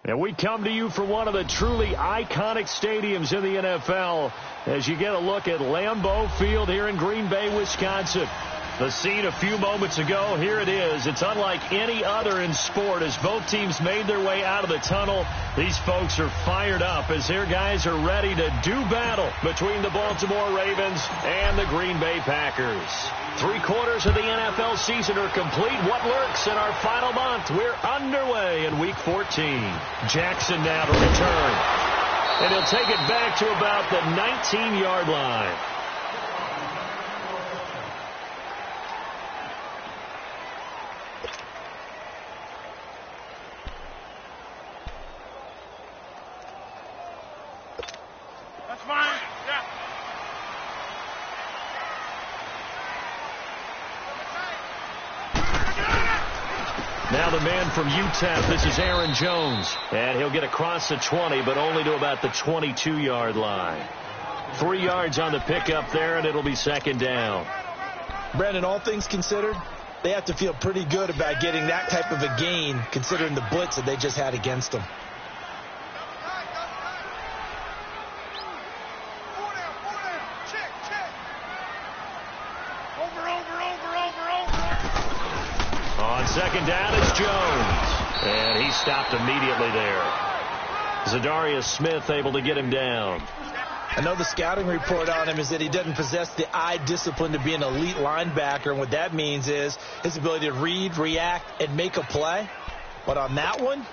And we come to you from one of the truly iconic stadiums in the NFL as you get a look at Lambeau Field here in Green Bay, Wisconsin. The scene a few moments ago, here it is. It's unlike any other in sport as both teams made their way out of the tunnel. These folks are fired up as their guys are ready to do battle between the Baltimore Ravens and the Green Bay Packers. 3/4 of the NFL season are complete. What lurks in our final month? We're underway in Week 14. Jackson now to return. And he'll take it back to about the 19-yard line. Now the man from UTEP, this is Aaron Jones. And he'll get across the 20, but only to about the 22-yard line. 3 yards on the pickup there, and it'll be second down. Brandon, all things considered, they have to feel pretty good about getting that type of a gain, considering the blitz that they just had against them. Second down is Jones. And he stopped immediately there. Zadarius Smith able to get him down. I know the scouting report on him is that he doesn't possess the eye discipline to be an elite linebacker. And what that means is his ability to read, react, and make a play. But on that one,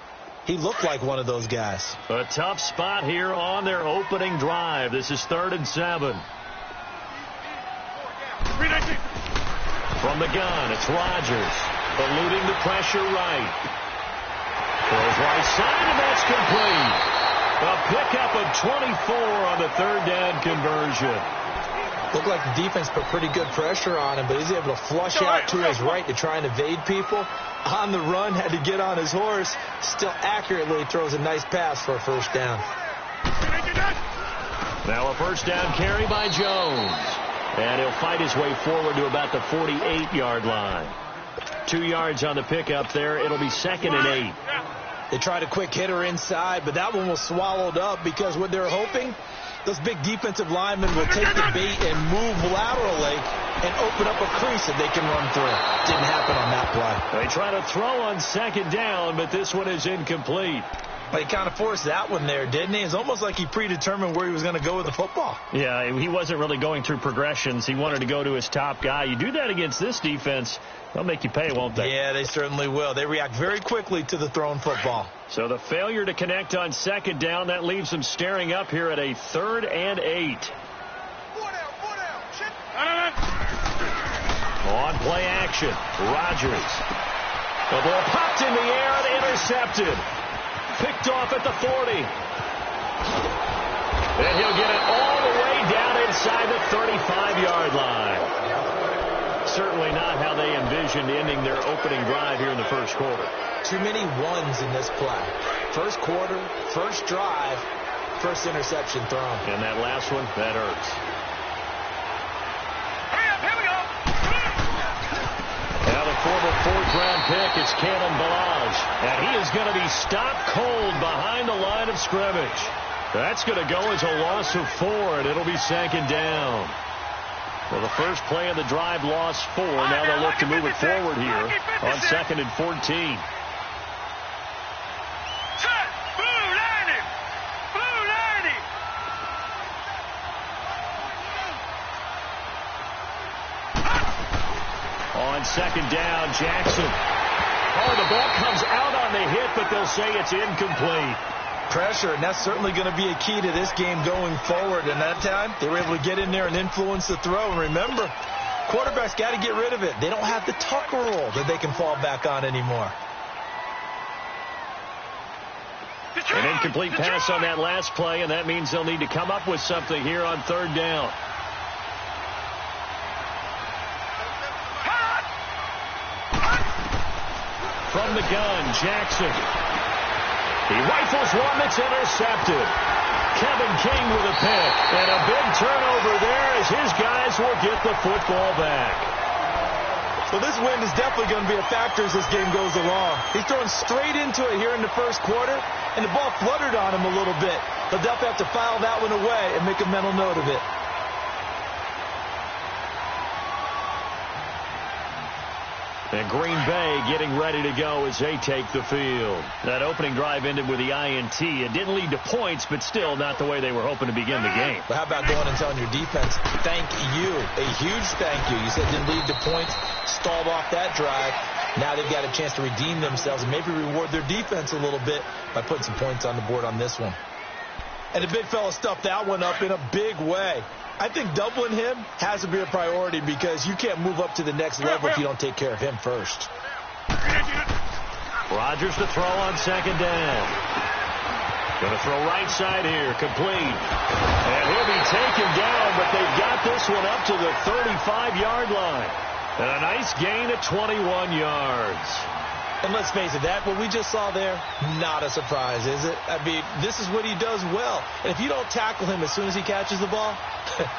he looked like one of those guys. A tough spot here on their opening drive. This is 3rd and 7. From the gun, it's Rodgers. Eluding the pressure right. Throws right side, and that's complete. A pickup of 24 on the 3rd down conversion. Looked like the defense put pretty good pressure on him, but he's able to flush out to his right to try and evade people. On the run, had to get on his horse. Still accurately throws a nice pass for a first down. Now a first down carry by Jones. And he'll fight his way forward to about the 48-yard line. 2 yards on the pickup there. It'll be 2nd and 8. They tried a quick hitter inside, but that one was swallowed up because what they're hoping, those big defensive linemen will take the bait and move laterally and open up a crease that they can run through. Didn't happen on that play. They try to throw on 2nd down, but this one is incomplete. But he kind of forced that one there, didn't he? It's almost like he predetermined where he was going to go with the football. Yeah, he wasn't really going through progressions. He wanted to go to his top guy. You do that against this defense, they'll make you pay, won't they? Yeah, they certainly will. They react very quickly to the thrown football. So the failure to connect on 2nd down, that leaves them staring up here at a 3rd and 8. On play action, Rodgers. The ball popped in the air and intercepted. Picked off at the 40. And he'll get it all the way down inside the 35-yard line. Certainly not how they envisioned ending their opening drive here in the first quarter. Too many ones in this play. First quarter, first drive, first interception thrown. And that last one, that hurts. Here we go. Now the former 4th-round pick is Kalen Ballage. And he is going to be stopped cold behind the line of scrimmage. That's going to go as a loss of 4, and it'll be 2nd down. Well, the first play of the drive lost 4. Now they'll look to move it forward here on 2nd and 14. On 2nd down, Jackson. Oh, the ball comes out on the hit, but they'll say it's incomplete. Pressure, and that's certainly going to be a key to this game going forward. And that time, they were able to get in there and influence the throw. And remember, quarterbacks got to get rid of it. They don't have the Tucker rule that they can fall back on anymore. An incomplete pass on that last play, and that means they'll need to come up with something here on 3rd down. From the gun, Jackson. He rifles one that's intercepted. Kevin King with a pick. And a big turnover there as his guys will get the football back. Well, this wind is definitely going to be a factor as this game goes along. He's throwing straight into it here in the first quarter, and the ball fluttered on him a little bit. He'll definitely have to file that one away and make a mental note of it. And Green Bay getting ready to go as they take the field. That opening drive ended with the INT. It didn't lead to points, but still not the way they were hoping to begin the game. But how about going and telling your defense, thank you, a huge thank you. You said it didn't lead to points, stalled off that drive. Now they've got a chance to redeem themselves and maybe reward their defense a little bit by putting some points on the board on this one. And the big fella stuffed that one up in a big way. I think doubling him has to be a priority because you can't move up to the next level if you don't take care of him first. Rodgers to throw on second down. Going to throw right side here, complete. And he'll be taken down, but they've got this one up to the 35-yard line. And a nice gain of 21 yards. And let's face it, that what we just saw there, not a surprise, is it? I mean, this is what he does well. And if you don't tackle him as soon as he catches the ball,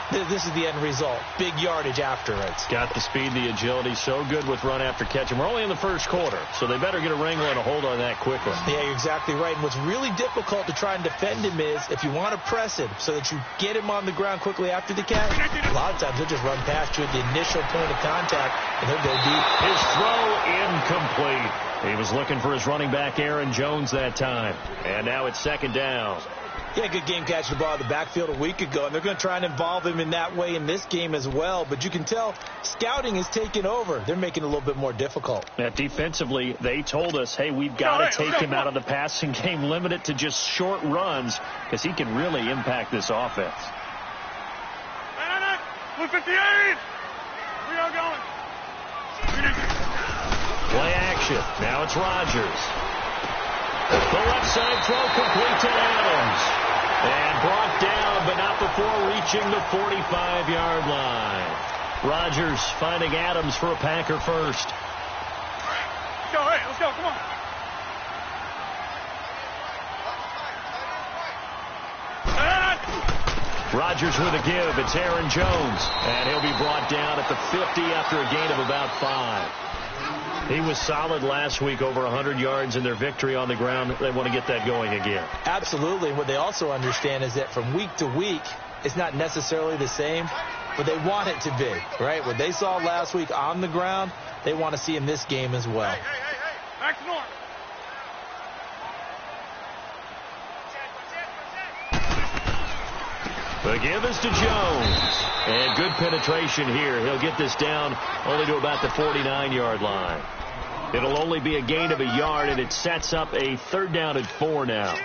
this is the end result. Big yardage after it. Got the speed, the agility, so good with run after catch. And we're only in the first quarter, so they better get a wrangle and a hold on that quickly. Yeah, you're exactly right. And what's really difficult to try and defend him is if you want to press him so that you get him on the ground quickly after the catch, a lot of times he'll just run past you at the initial point of contact, and he'll go deep. His throw incomplete. He was looking for his running back, Aaron Jones, that time. And now it's second down. Yeah, good game catching the ball in the backfield a week ago, and they're going to try and involve him in that way in this game as well. But you can tell scouting is taking over. They're making it a little bit more difficult. Yeah, defensively, they told us, hey, we've got to take him out of the passing game, limit it to just short runs, because he can really impact this offense. 158! We are going. Play action. Now it's Rodgers. The left side throw complete to Adams. And brought down, but not before reaching the 45-yard line. Rodgers finding Adams for a Packer first. Let's go, hey, let's go, come on. Rodgers with a give. It's Aaron Jones. And he'll be brought down at the 50 after a gain of about 5. He was solid last week, over 100 yards in their victory on the ground. They want to get that going again. Absolutely. What they also understand is that from week to week, it's not necessarily the same, but they want it to be, right? What they saw last week on the ground, they want to see in this game as well. Hey. Back to north. The give is to Jones. And good penetration here. He'll get this down only to about the 49-yard line. It'll only be a gain of a yard, and it sets up a 3rd down and 4 now.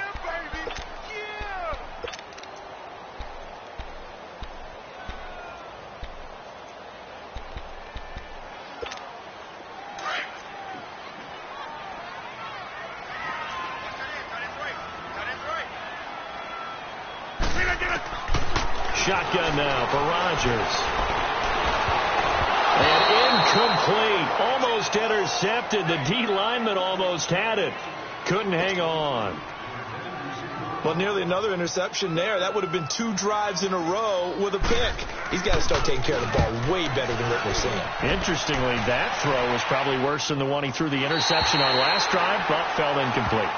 Shotgun now for Rodgers. And incomplete. Almost intercepted. The D lineman almost had it. Couldn't hang on. Well, nearly another interception there. That would have been 2 drives in a row with a pick. He's got to start taking care of the ball way better than what we're seeing. Interestingly, that throw was probably worse than the one he threw the interception on last drive, but fell incomplete.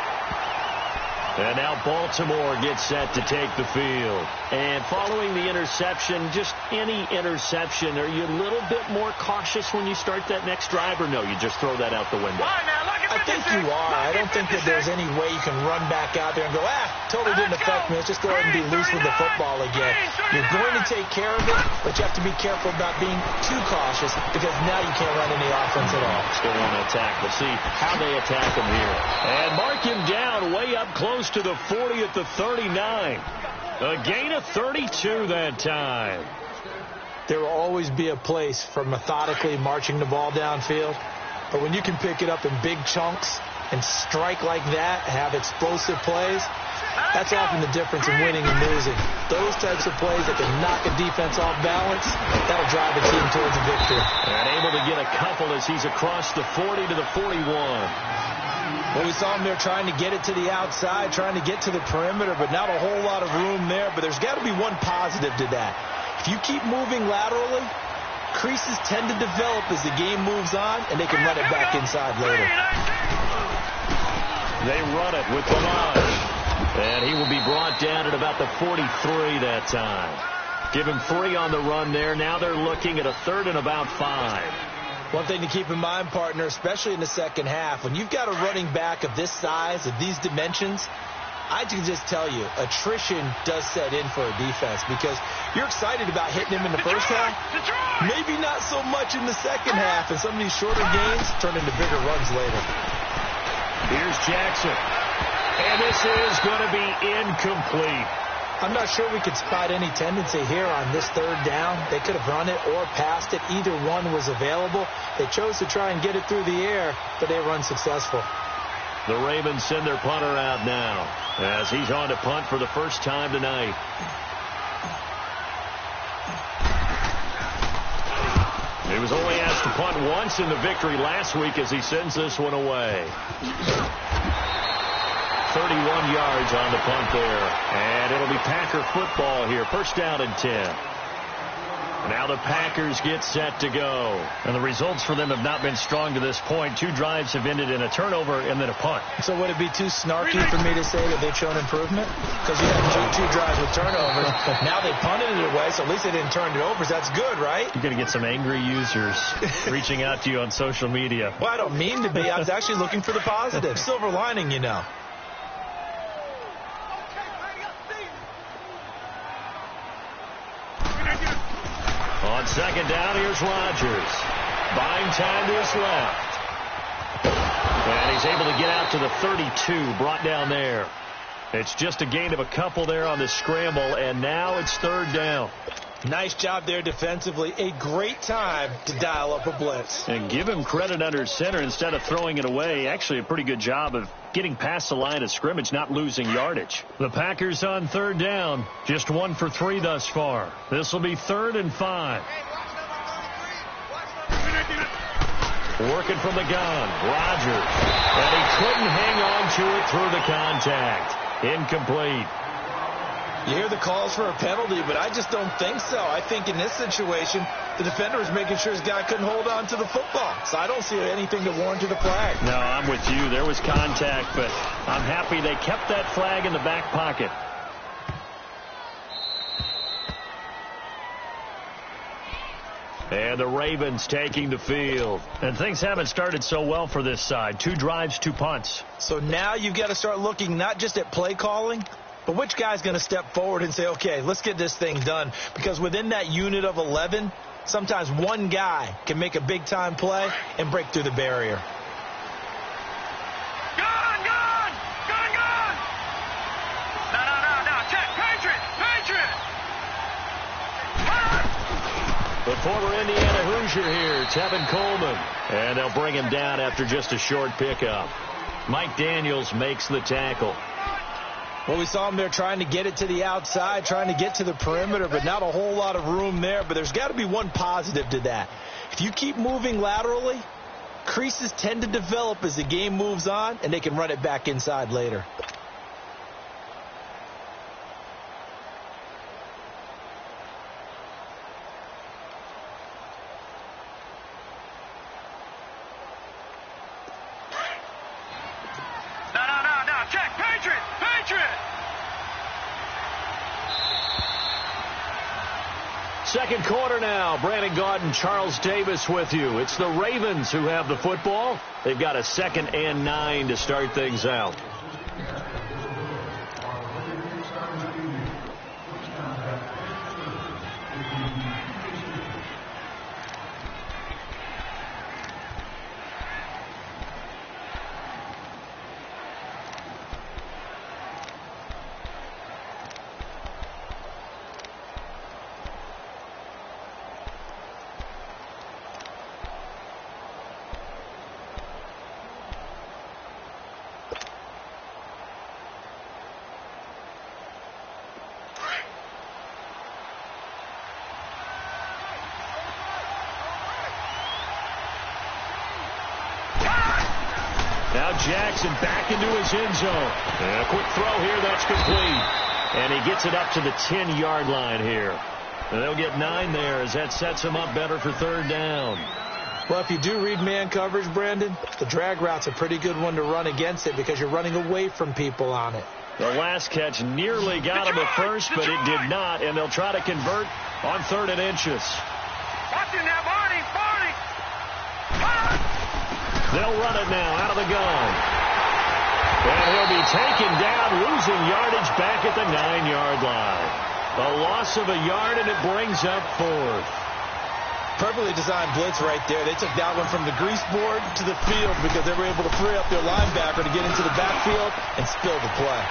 And now Baltimore gets set to take the field. And following the interception, just any interception, are you a little bit more cautious when you start that next drive, or no, you just throw that out the window? I think you are. I don't think that there's any way you can run back out there and go, totally didn't affect me. Let's just go ahead and be loose with the football again. You're going to take care of it, but you have to be careful about being too cautious because now you can't run any offense at all. Still want to attack. We'll see how they attack him here. And mark him down way up close to the 40 at the 39. A gain of 32 that time. There will always be a place for methodically marching the ball downfield. But when you can pick it up in big chunks and strike like that, have explosive plays, that's often the difference in winning and losing. Those types of plays that can knock a defense off balance, that'll drive a team towards a victory. And able to get a couple as he's across the 40 to the 41. Well, we saw him there trying to get it to the outside, trying to get to the perimeter, but not a whole lot of room there. But there's got to be one positive to that. If you keep moving laterally, creases tend to develop as the game moves on, and they can run it back inside later. They run it with Lamage. And he will be brought down at about the 43 that time. Give him 3 on the run there. Now they're looking at a 3rd and about 5. One thing to keep in mind, partner, especially in the second half, when you've got a running back of this size, of these dimensions, I can just tell you, attrition does set in for a defense because you're excited about hitting him in the first half. Maybe not so much in the second half, and some of these shorter gains turn into bigger runs later. Here's Jackson. And this is going to be incomplete. I'm not sure we could spot any tendency here on this 3rd down. They could have run it or passed it. Either one was available. They chose to try and get it through the air, but they were unsuccessful. The Ravens send their punter out now as he's on to punt for the first time tonight. He was only asked to punt once in the victory last week as he sends this one away. 31 yards on the punt there. And it'll be Packer football here. First down and 10. Now the Packers get set to go. And the results for them have not been strong to this point. 2 drives have ended in a turnover and then a punt. So would it be too snarky for me to say that they've shown improvement? Because you had two drives with turnovers. Now they punted it away, so at least they didn't turn it over. So that's good, right? You're going to get some angry users reaching out to you on social media. Well, I don't mean to be. I was actually looking for the positive. Silver lining, you know. On second down, here's Rodgers. Buying time to his left. And he's able to get out to the 32, brought down there. It's just a gain of a couple there on the scramble, and now it's 3rd down. Nice job there defensively. A great time to dial up a blitz. And give him credit under center instead of throwing it away. Actually, a pretty good job of getting past the line of scrimmage, not losing yardage. The Packers on 3rd down. Just 1 for 3 thus far. This will be 3rd and 5. Working from the gun. Rodgers. And he couldn't hang on to it through the contact. Incomplete. You hear the calls for a penalty, but I just don't think so. I think in this situation, the defender was making sure his guy couldn't hold on to the football. So I don't see anything to warrant the flag. No, I'm with you. There was contact, but I'm happy they kept that flag in the back pocket. And the Ravens taking the field. And things haven't started so well for this side. 2 drives, 2 punts. So now you've got to start looking not just at play calling, but which guy's going to step forward and say, okay, let's get this thing done. Because within that unit of 11, sometimes one guy can make a big-time play and break through the barrier. Gun! No. Check. Patriot! The former Indiana Hoosier here, Tevin Coleman. And they'll bring him down after just a short pickup. Mike Daniels makes the tackle. Well, we saw him there trying to get it to the outside, trying to get to the perimeter, but not a whole lot of room there. But there's got to be one positive to that. If you keep moving laterally, creases tend to develop as the game moves on, and they can run it back inside later. No. Check. Patriot! Second quarter now. Brandon Gaudin, Charles Davis with you. It's the Ravens who have the football. They've got a 2nd and 9 to start things out. Now Jackson back into his end zone. And a quick throw here, that's complete. And he gets it up to the 10-yard line here. And they'll get 9 there as that sets them up better for third down. Well, if you do read man coverage, Brandon, the drag route's a pretty good one to run against it because you're running away from people on it. The last catch nearly got him at first, but it did not, and they'll try to convert on 3rd and inches. Watch it now, Barney! They'll run it now out of the gun. And he'll be taken down, losing yardage back at the 9-yard line. A loss of a yard, and it brings up 4th. Perfectly designed blitz right there. They took that one from the grease board to the field because they were able to free up their linebacker to get into the backfield and spill the play.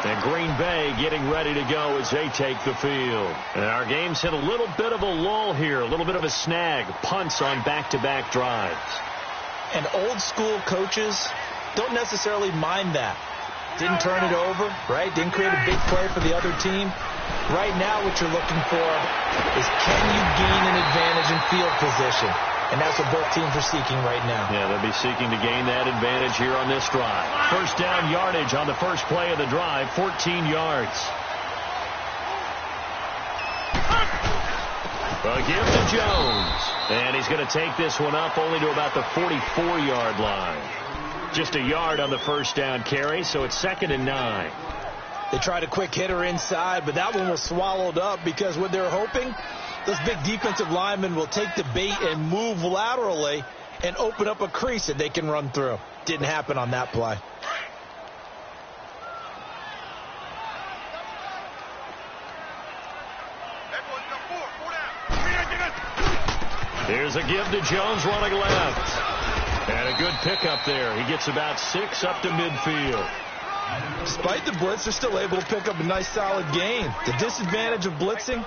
And Green Bay getting ready to go as they take the field. And our game's hit a little bit of a lull here, a little bit of a snag. Punts on back-to-back drives. And old-school coaches don't necessarily mind that. Didn't turn it over, right? Didn't create a big play for the other team. Right now what you're looking for is can you gain an advantage in field position? And that's what both teams are seeking right now. Yeah, they'll be seeking to gain that advantage here on this drive. First down yardage on the first play of the drive, 14 yards. A give to Jones. And he's going to take this one up only to about the 44-yard line. Just a yard on the first down carry, so it's 2nd and 9. They tried a quick hitter inside, but that one was swallowed up because what they're hoping, those big defensive linemen will take the bait and move laterally and open up a crease that they can run through. Didn't happen on that play. Here's a give to Jones running left. And a good pickup there. He gets about 6 up to midfield. Despite the blitz, they're still able to pick up a nice solid gain. The disadvantage of blitzing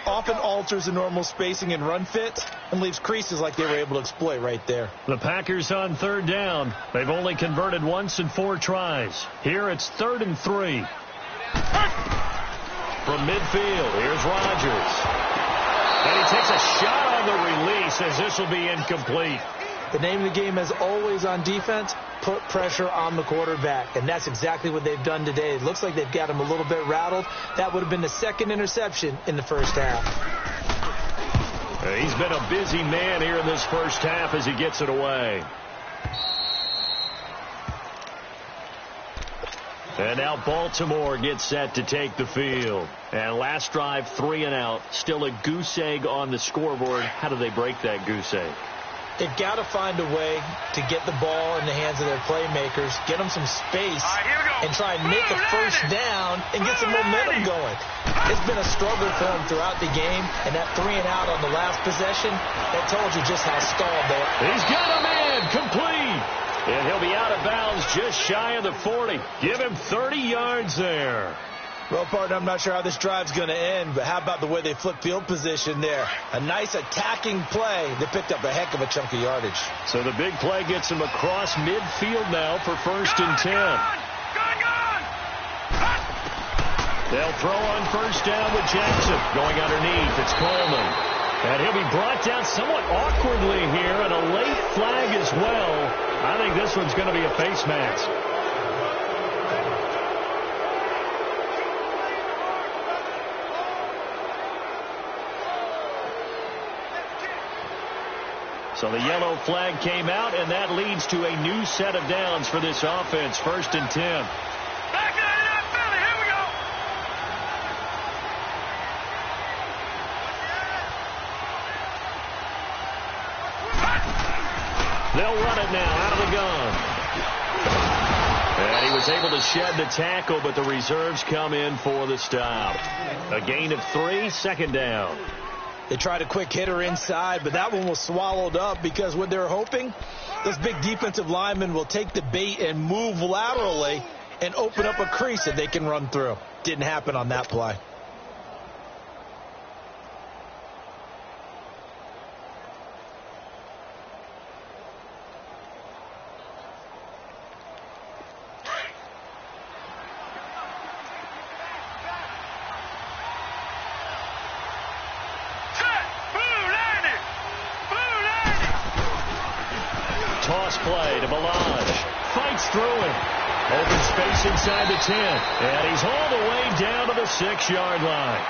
often alters the normal spacing and run fits and leaves creases like they were able to exploit right there. The Packers on 3rd down. They've only converted once in 4 tries. Here it's 3rd and 3. From midfield, here's Rodgers. And he takes a shot on the release as this will be incomplete. The name of the game is always on defense, put pressure on the quarterback. And that's exactly what they've done today. It looks like they've got him a little bit rattled. That would have been the 2nd interception in the first half. He's been a busy man here in this first half as he gets it away. And now Baltimore gets set to take the field. And last drive, 3 and out. Still a goose egg on the scoreboard. How do they break that goose egg? They've got to find a way to get the ball in the hands of their playmakers, get them some space, and try and make a first down and get some momentum going. It's been a struggle for them throughout the game, and that 3 and out on the last possession, that told you just how stalled they are. He's got a man complete. And he'll be out of bounds just shy of the 40. Give him 30 yards there. Well, partner, I'm not sure how this drive's going to end, but how about the way they flip field position there? A nice attacking play. They picked up a heck of a chunk of yardage. So the big play gets them across midfield now for 1st and 10. They'll throw on first down with Jackson. Going underneath, it's Coleman. And he'll be brought down somewhat awkwardly here, and a late flag as well. I think this one's going to be a face mask. So the yellow flag came out, and that leads to a new set of downs for this offense. 1st and 10. Back to that, Philly. Here we go. They'll run it now out of the gun. And he was able to shed the tackle, but the reserves come in for the stop. A gain of 3, 2nd down. They tried a quick hitter inside, but that one was swallowed up because what they're hoping, those big defensive linemen will take the bait and move laterally and open up a crease that they can run through. Didn't happen on that play. toss play to Melange. Fights through it. Open space inside the 10. And he's all the way down to the 6-yard line.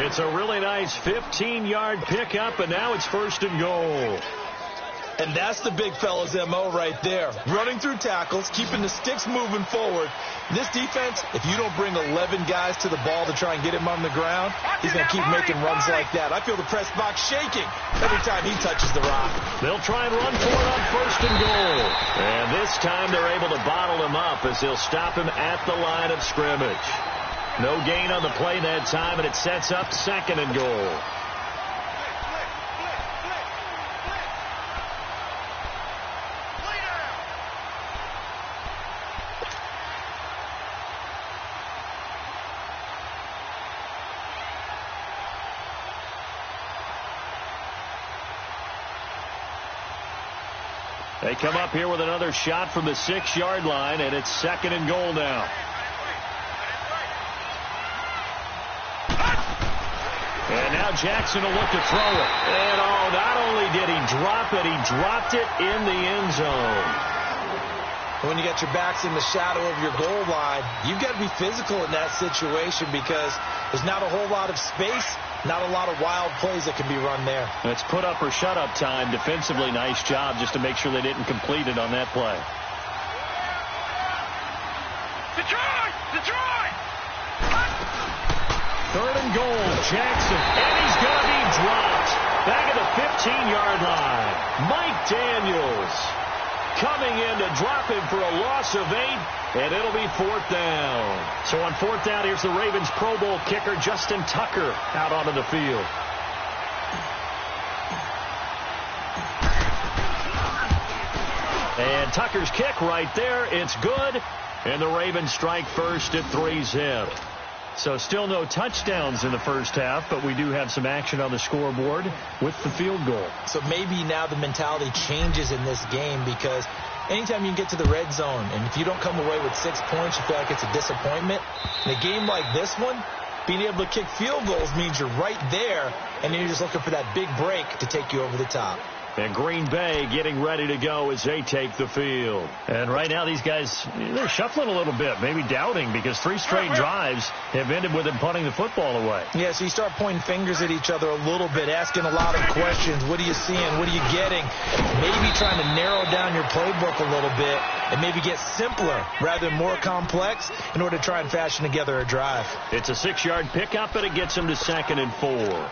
It's a really nice 15-yard pickup, and now it's 1st and goal. And that's the big fella's MO right there. Running through tackles, keeping the sticks moving forward. This defense, if you don't bring 11 guys to the ball to try and get him on the ground, he's going to keep making runs like that. I feel the press box shaking every time he touches the rock. They'll try and run for it on 1st and goal. And this time they're able to bottle him up as they'll stop him at the line of scrimmage. No gain on the play that time, and it sets up 2nd and goal. They come up here with another shot from the 6-yard line, and it's 2nd and goal now. And now Jackson will look to throw it. And, not only did he drop it, he dropped it in the end zone. When you got your backs in the shadow of your goal line, you've got to be physical in that situation because there's not a whole lot of space, not a lot of wild plays that can be run there. It's put up or shut up time. Defensively, nice job just to make sure they didn't complete it on that play. Detroit! Detroit! 3rd and goal, Jackson, and he's going to be dropped. Back at the 15-yard line. Mike Daniels coming in to drop him for a loss of 8, and it'll be 4th down. So on 4th down, here's the Ravens Pro Bowl kicker, Justin Tucker, out onto the field. And Tucker's kick right there. It's good. And the Ravens strike first at 3-zip. So still no touchdowns in the first half, but we do have some action on the scoreboard with the field goal. So maybe now the mentality changes in this game because anytime you can get to the red zone and if you don't come away with 6 points, you feel like it's a disappointment. In a game like this one, being able to kick field goals means you're right there, and then you're just looking for that big break to take you over the top. And Green Bay getting ready to go as they take the field. And right now these guys, they're shuffling a little bit, maybe doubting because 3 straight drives have ended with them punting the football away. Yeah, so you start pointing fingers at each other a little bit, asking a lot of questions. What are you seeing? What are you getting? Maybe trying to narrow down your playbook a little bit and maybe get simpler rather than more complex in order to try and fashion together a drive. It's a 6-yard pickup, and it gets them to 2nd and 4.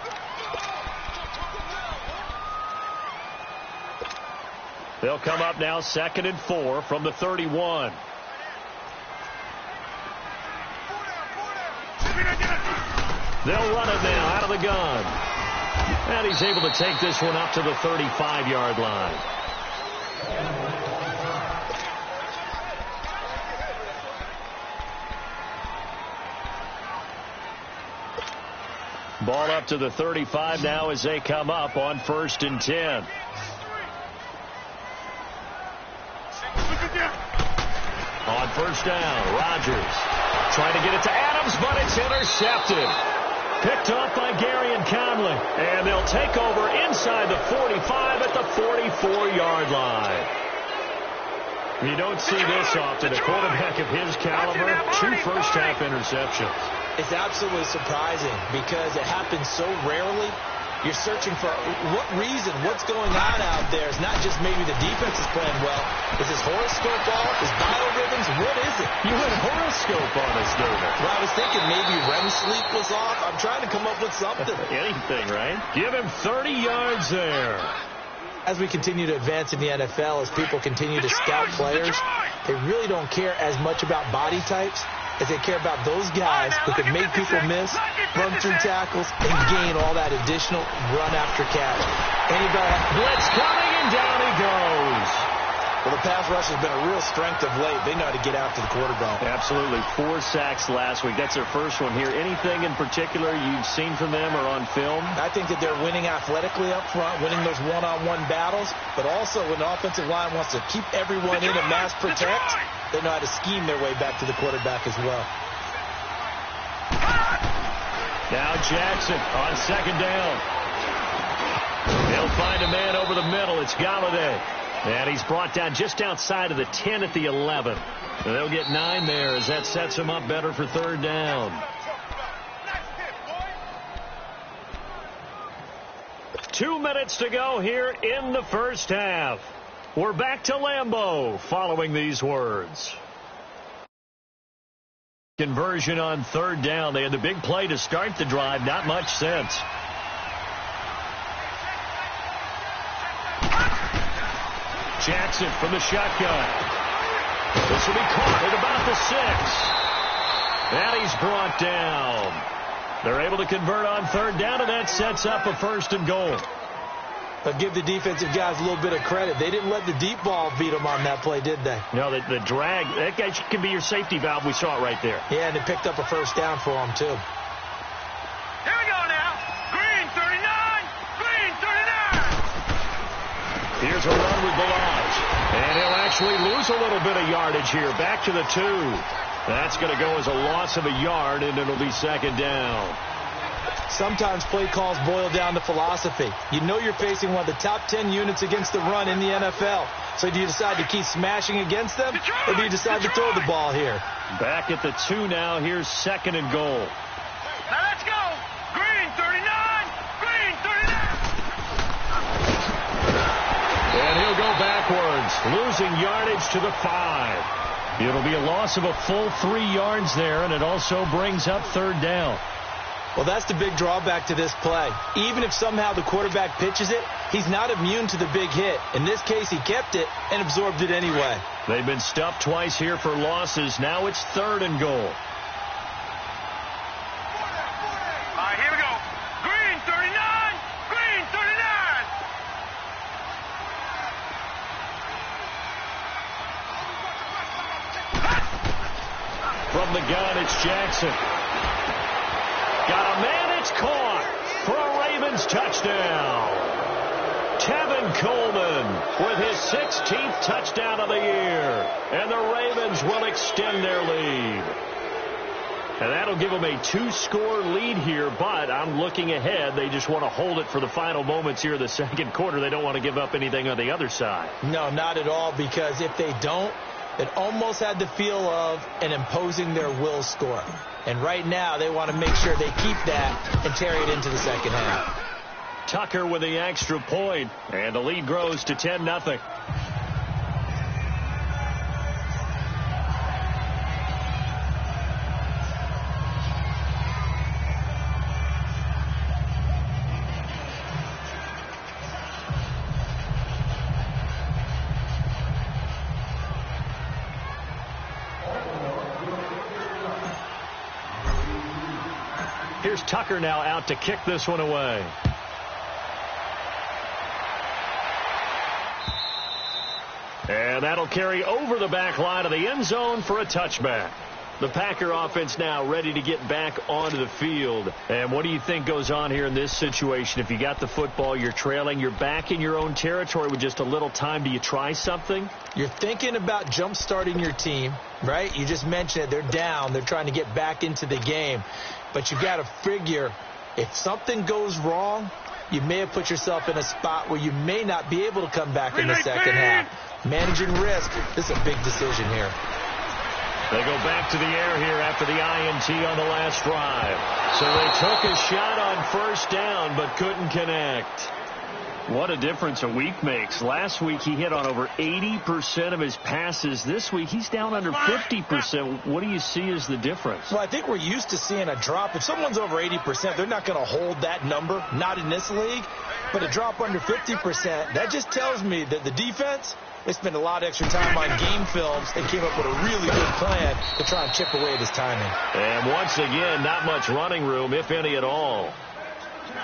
They'll come up now 2nd and 4 from the 31. They'll run it now out of the gun. And he's able to take this one up to the 35-yard line. Ball up to the 35 now as they come up on 1st and 10. On 1st down, Rodgers trying to get it to Adams, but it's intercepted. Picked off by Gary and Conley. And they'll take over inside the 45 at the 44-yard line. You don't see this often. A quarterback of his caliber, 2 first-half interceptions. It's absolutely surprising because it happens so rarely. You're searching for what reason, what's going on out there. It's not just maybe the defense is playing well. Is his horoscope off? Is biorhythms? What is it? You went horoscope on us, David. Well, I was thinking maybe REM sleep was off. I'm trying to come up with something. Anything, right? Give him 30 yards there. As we continue to advance in the NFL, as people continue to scout players, they really don't care as much about body types as they care about those guys who can make people miss, run through tackles, and gain all that additional run after catch. Anybody? Blitz coming, and down he goes. Well, the pass rush has been a real strength of late. They know how to get after the quarterback. Absolutely. 4 sacks last week. That's their first one here. Anything in particular you've seen from them or on film? I think that they're winning athletically up front, winning those one-on-one battles, but also when the offensive line wants to keep everyone in and mass protect, they know how to scheme their way back to the quarterback as well. Now Jackson on 2nd down. They'll find a man over the middle. It's Galladay. And he's brought down just outside of the 10 at the 11. And they'll get 9 there as that sets him up better for third down. 2 minutes to go here in the first half. We're back to Lambeau following these words. Conversion on third down. They had the big play to start the drive. Not much sense. Jackson from the shotgun. This will be caught at about the 6. And he's brought down. They're able to convert on third down, and that sets up a 1st and goal. But give the defensive guys a little bit of credit. They didn't let the deep ball beat them on that play, did they? No, the drag, that guy can be your safety valve. We saw it right there. Yeah, and they picked up a 1st down for them, too. Here we go now. Green 39. Green 39. Here's a run with Balaj. And he'll actually lose a little bit of yardage here. Back to the 2. That's going to go as a loss of a yard, and it'll be 2nd down. Sometimes play calls boil down to philosophy. You know you're facing one of the top 10 units against the run in the NFL. So do you decide to keep smashing against them, or do you decide to throw the ball here? Back at the 2 now. Here's 2nd and goal. Now let's go. Green 39. Green 39. And he'll go backwards, losing yardage to the 5. It'll be a loss of a full 3 yards there, and it also brings up third down. Well, that's the big drawback to this play. Even if somehow the quarterback pitches it, he's not immune to the big hit. In this case, he kept it and absorbed it anyway. They've been stuffed twice here for losses. Now it's 3rd and goal. All right, here we go. Green 39. Green 39. From the gun, it's Jackson. Got a man, it's caught for a Ravens touchdown. Tevin Coleman with his 16th touchdown of the year. And the Ravens will extend their lead. And that'll give them a 2-score lead here, but I'm looking ahead. They just want to hold it for the final moments here of the second quarter. They don't want to give up anything on the other side. No, not at all, because if they don't, it almost had the feel of an imposing their will score. And right now, they want to make sure they keep that and carry it into the second half. Tucker with the extra point, and the lead grows to 10-0. Here's Tucker now out to kick this one away. And that'll carry over the back line of the end zone for a touchback. The Packer offense now ready to get back onto the field. And what do you think goes on here in this situation? If you got the football, you're trailing, you're back in your own territory with just a little time. Do you try something? You're thinking about jump-starting your team, right? You just mentioned it. They're down. They're trying to get back into the game. But you've got to figure if something goes wrong, you may have put yourself in a spot where you may not be able to come back in the second half. Managing risk, this is a big decision here. They go back to the air here after the INT on the last drive. So they took a shot on first down but couldn't connect. What a difference a week makes. Last week he hit on over 80% of his passes. This week he's down under 50%. What do you see as the difference? Well, I think we're used to seeing a drop. If someone's over 80%, they're not going to hold that number, not in this league. But a drop under 50%, that just tells me that the defense, they spent a lot of extra time on game films and came up with a really good plan to try and chip away at his timing. And once again, not much running room, if any at all.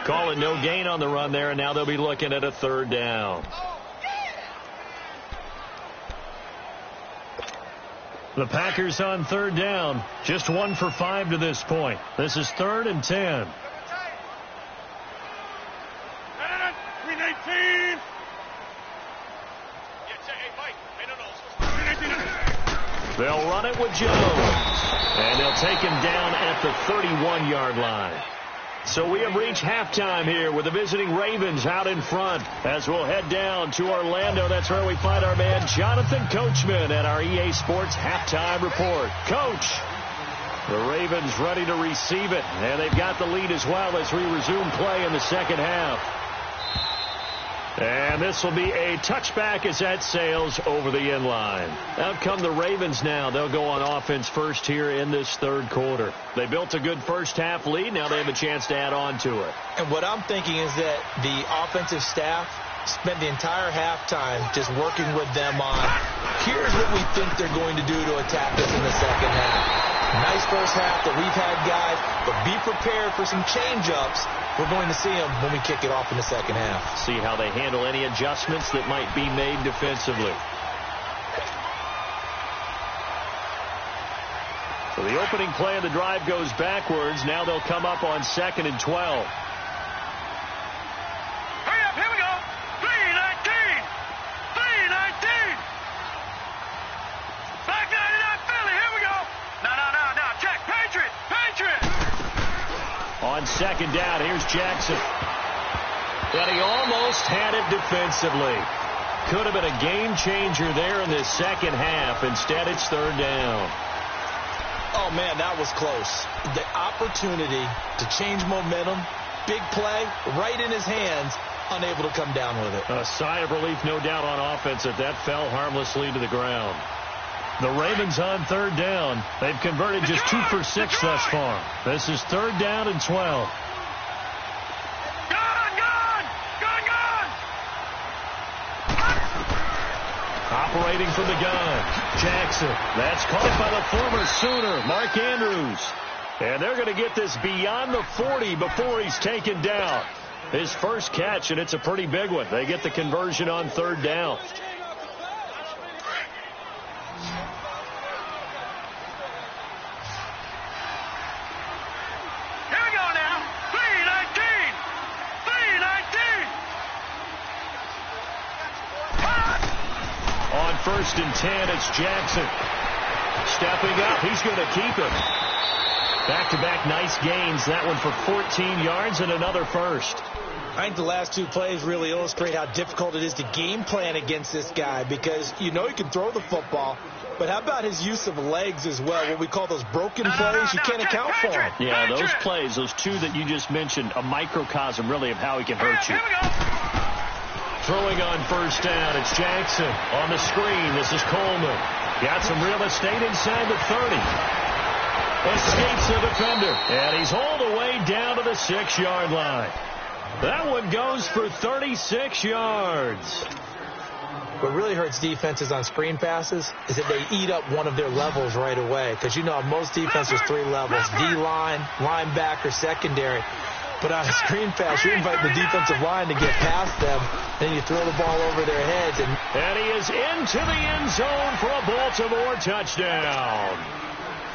Calling no gain on the run there, and now they'll be looking at a third down. The Packers on third down. Just 1 for 5 to this point. This is 3rd and 10. 319. They'll run it with Jones. And they'll take him down at the 31-yard line. So we have reached halftime here with the visiting Ravens out in front. As we'll head down to Orlando, that's where we find our man Jonathan Coachman at our EA Sports Halftime Report. Coach, the Ravens ready to receive it, and they've got the lead as well as we resume play in the second half. And this will be a touchback as that sails over the end line. Out come the Ravens now. They'll go on offense first here in this third quarter. They built a good first half lead. Now they have a chance to add on to it. And what I'm thinking is that the offensive staff spent the entire halftime just working with them on, here's what we think they're going to do to attack us in the second half. Nice first half that we've had, guys, but be prepared for some change-ups. We're going to see them when we kick it off in the second half. See how they handle any adjustments that might be made defensively. So the opening play of the drive goes backwards. Now they'll come up on 2nd and 12. Hurry up, here we go. 3-19. 3-19. Back 99 Philly, here we go. No, check. Patriot. On 2nd down, here's Jackson. But he almost had it defensively. Could have been a game changer there in this second half. Instead, it's 3rd down. Oh, man, that was close. The opportunity to change momentum, big play, right in his hands, unable to come down with it. A sigh of relief, no doubt, on offense that fell harmlessly to the ground. The Ravens on 3rd down. They've converted just 2 for 6 thus far. This is 3rd down and 12. Gun! Operating from the gun. Jackson. That's caught by the former Sooner, Mark Andrews. And they're going to get this beyond the 40 before he's taken down. His first catch, and it's a pretty big one. They get the conversion on 3rd down. On 1st and 10, it's Jackson. Stepping up, he's going to keep it. Back-to-back nice gains. That one for 14 yards and another first. I think the last 2 plays really illustrate how difficult it is to game plan against this guy, because you know he can throw the football, but how about his use of legs as well? What we call those broken plays, you can't account for them. Yeah, those plays, those 2 that you just mentioned, a microcosm really of how he can hurt you. Throwing on 1st down, it's Jackson on the screen. This is Coleman. Got some real estate inside the 30. Escapes the defender, and he's all the way down to the 6-yard line. That one goes for 36 yards. What really hurts defenses on screen passes is that they eat up one of their levels right away. Because you know most defenses 3 levels, D-line, linebacker, secondary. But on a screen pass, you invite the defensive line to get past them, then you throw the ball over their heads. And he is into the end zone for a Baltimore touchdown.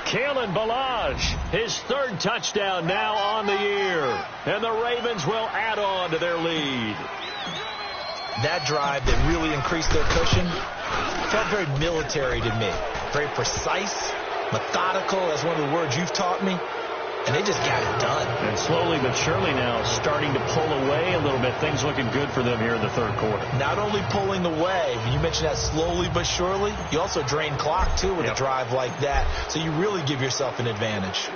Kalen Ballage, his 3rd touchdown now on the year. And the Ravens will add on to their lead. That drive that really increased their cushion felt very military to me. Very precise, methodical, that's one of the words you've taught me. And they just got it done. And slowly but surely now starting to pull away a little bit. Things looking good for them here in the 3rd quarter. Not only pulling away, you mentioned that slowly but surely, you also drain clock, too, with a drive like that. So you really give yourself an advantage.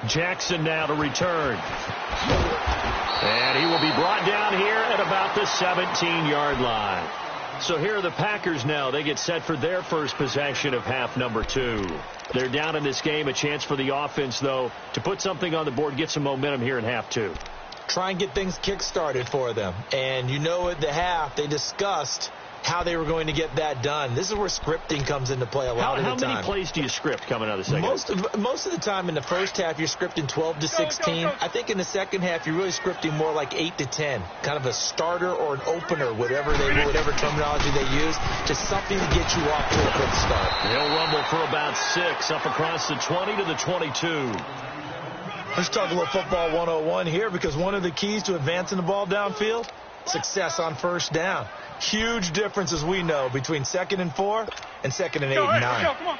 Jackson now to return. And he will be brought down here at about the 17-yard line. So here are the Packers now. They get set for their first possession of half number 2. They're down in this game. A chance for the offense, though, to put something on the board, get some momentum here in half 2. Try and get things kick-started for them. And you know at the half, they discussed how they were going to get that done. This is where scripting comes into play a lot of the time. How many plays do you script coming out of the second half? Most of the time in the first half, you're scripting 12 to 16. I think in the second half, you're really scripting more like 8 to 10. Kind of a starter or an opener, whatever terminology they use. Just something to get you off to a quick start. They'll rumble for about 6 up across the 20 to the 22. Let's talk a little football 101 here, because one of the keys to advancing the ball downfield, success on 1st down. Huge difference, as we know, between 2nd and 4 and 2nd and 8 and 9. Come on.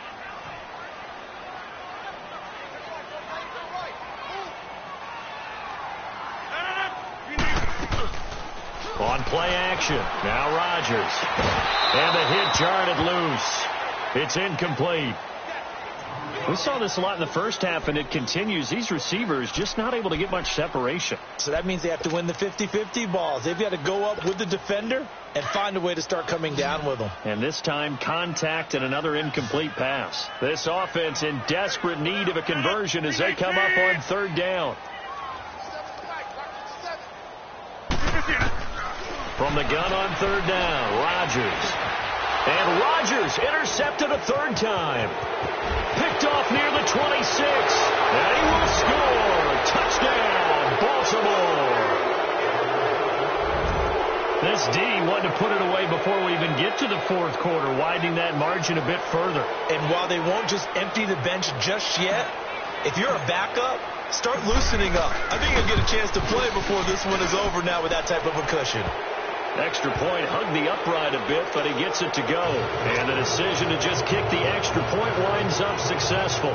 On play action, now Rodgers. And the hit jarred it loose. It's incomplete. We saw this a lot in the first half, and it continues. These receivers just not able to get much separation. So that means they have to win the 50-50 balls. They've got to go up with the defender and find a way to start coming down with them. And this time, contact and another incomplete pass. This offense in desperate need of a conversion as they come up on third down. From the gun on third down, Rodgers. And Rodgers intercepted a third time. Picked off near the 26. And he will score. Touchdown, Baltimore. This D wanted to put it away before we even get to the fourth quarter, widening that margin a bit further. And while they won't just empty the bench just yet, if you're a backup, start loosening up. I think you'll get a chance to play before this one is over now with that type of a cushion. Extra point, hugged the upright a bit, but he gets it to go. And the decision to just kick the extra point winds up successful.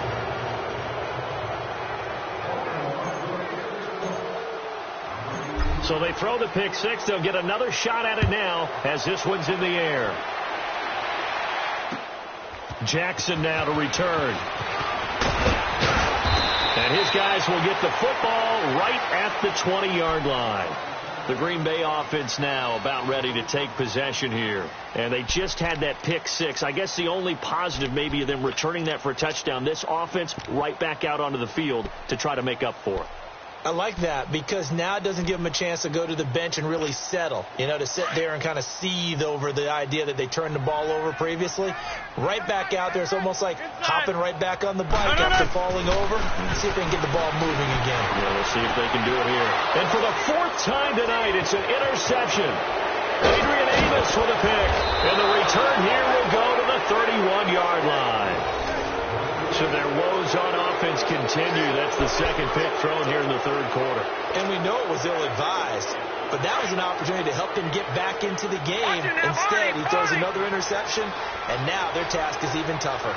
So they throw the pick six. They'll get another shot at it now as this one's in the air. Jackson now to return. And his guys will get the football right at the 20-yard line. The Green Bay offense now about ready to take possession here. And they just had that pick six. I guess the only positive maybe of them returning that for a touchdown. This offense right back out onto the field to try to make up for it. I like that because now it doesn't give them a chance to go to the bench and really settle, to sit there and kind of seethe over the idea that they turned the ball over previously. Right back out there. It's almost like hopping right back on the bike after falling over. See if they can get the ball moving again. Yeah, we'll see if they can do it here. And for the fourth time tonight, it's an interception. Adrian Amos with a pick. And the return here will go to the 31-yard line. So their woes on offense continue. That's the second pick thrown here in the third quarter. And we know it was ill-advised, but that was an opportunity to help them get back into the game. Instead, he throws another interception, and now their task is even tougher.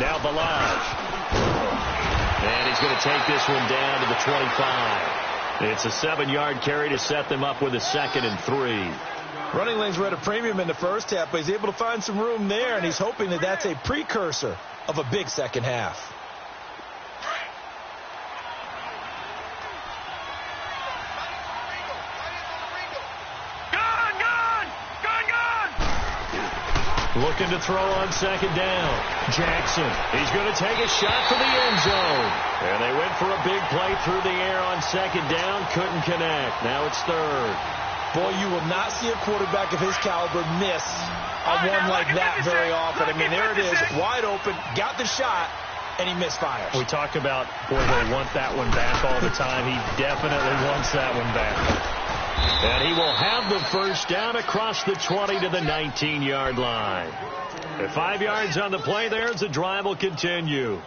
Now Balaj. And he's going to take this one down to the 25. It's a 7-yard carry to set them up with a 2nd and 3. Running lanes were at a premium in the first half, but he's able to find some room there, and he's hoping that that's a precursor of a big second half. Looking to throw on second down. Jackson. He's going to take a shot for the end zone. And they went for a big play through the air on second down. Couldn't connect. Now it's third. Boy, you will not see a quarterback of his caliber miss on one like that very often. I mean, there it is, wide open, got the shot, and he misfires. We talk about, boy, they want that one back all the time. He definitely wants that one back. And he will have the first down across the 20 to the 19-yard line. At 5 yards on the play there as the drive will continue.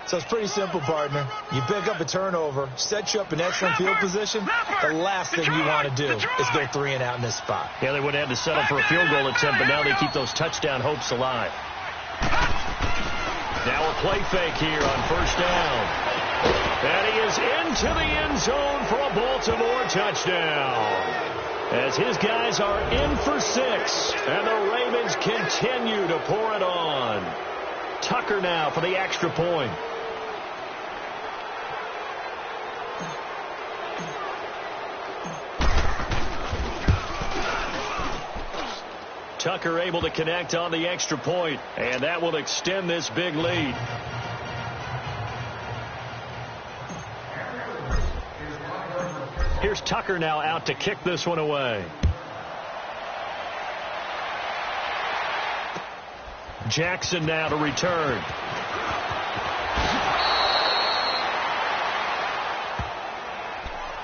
So it's pretty simple, partner. You pick up a turnover, set you up in excellent field position. The last thing you want to do is go 3 and out in this spot. Yeah, they would have to settle for a field goal attempt, but now they keep those touchdown hopes alive. Now a play fake here on first down. And he is into the end zone for a Baltimore touchdown. As his guys are in for 6, and the Ravens continue to pour it on. Tucker now for the extra point. Tucker able to connect on the extra point, and that will extend this big lead. Here's Tucker now out to kick this one away. Jackson now to return.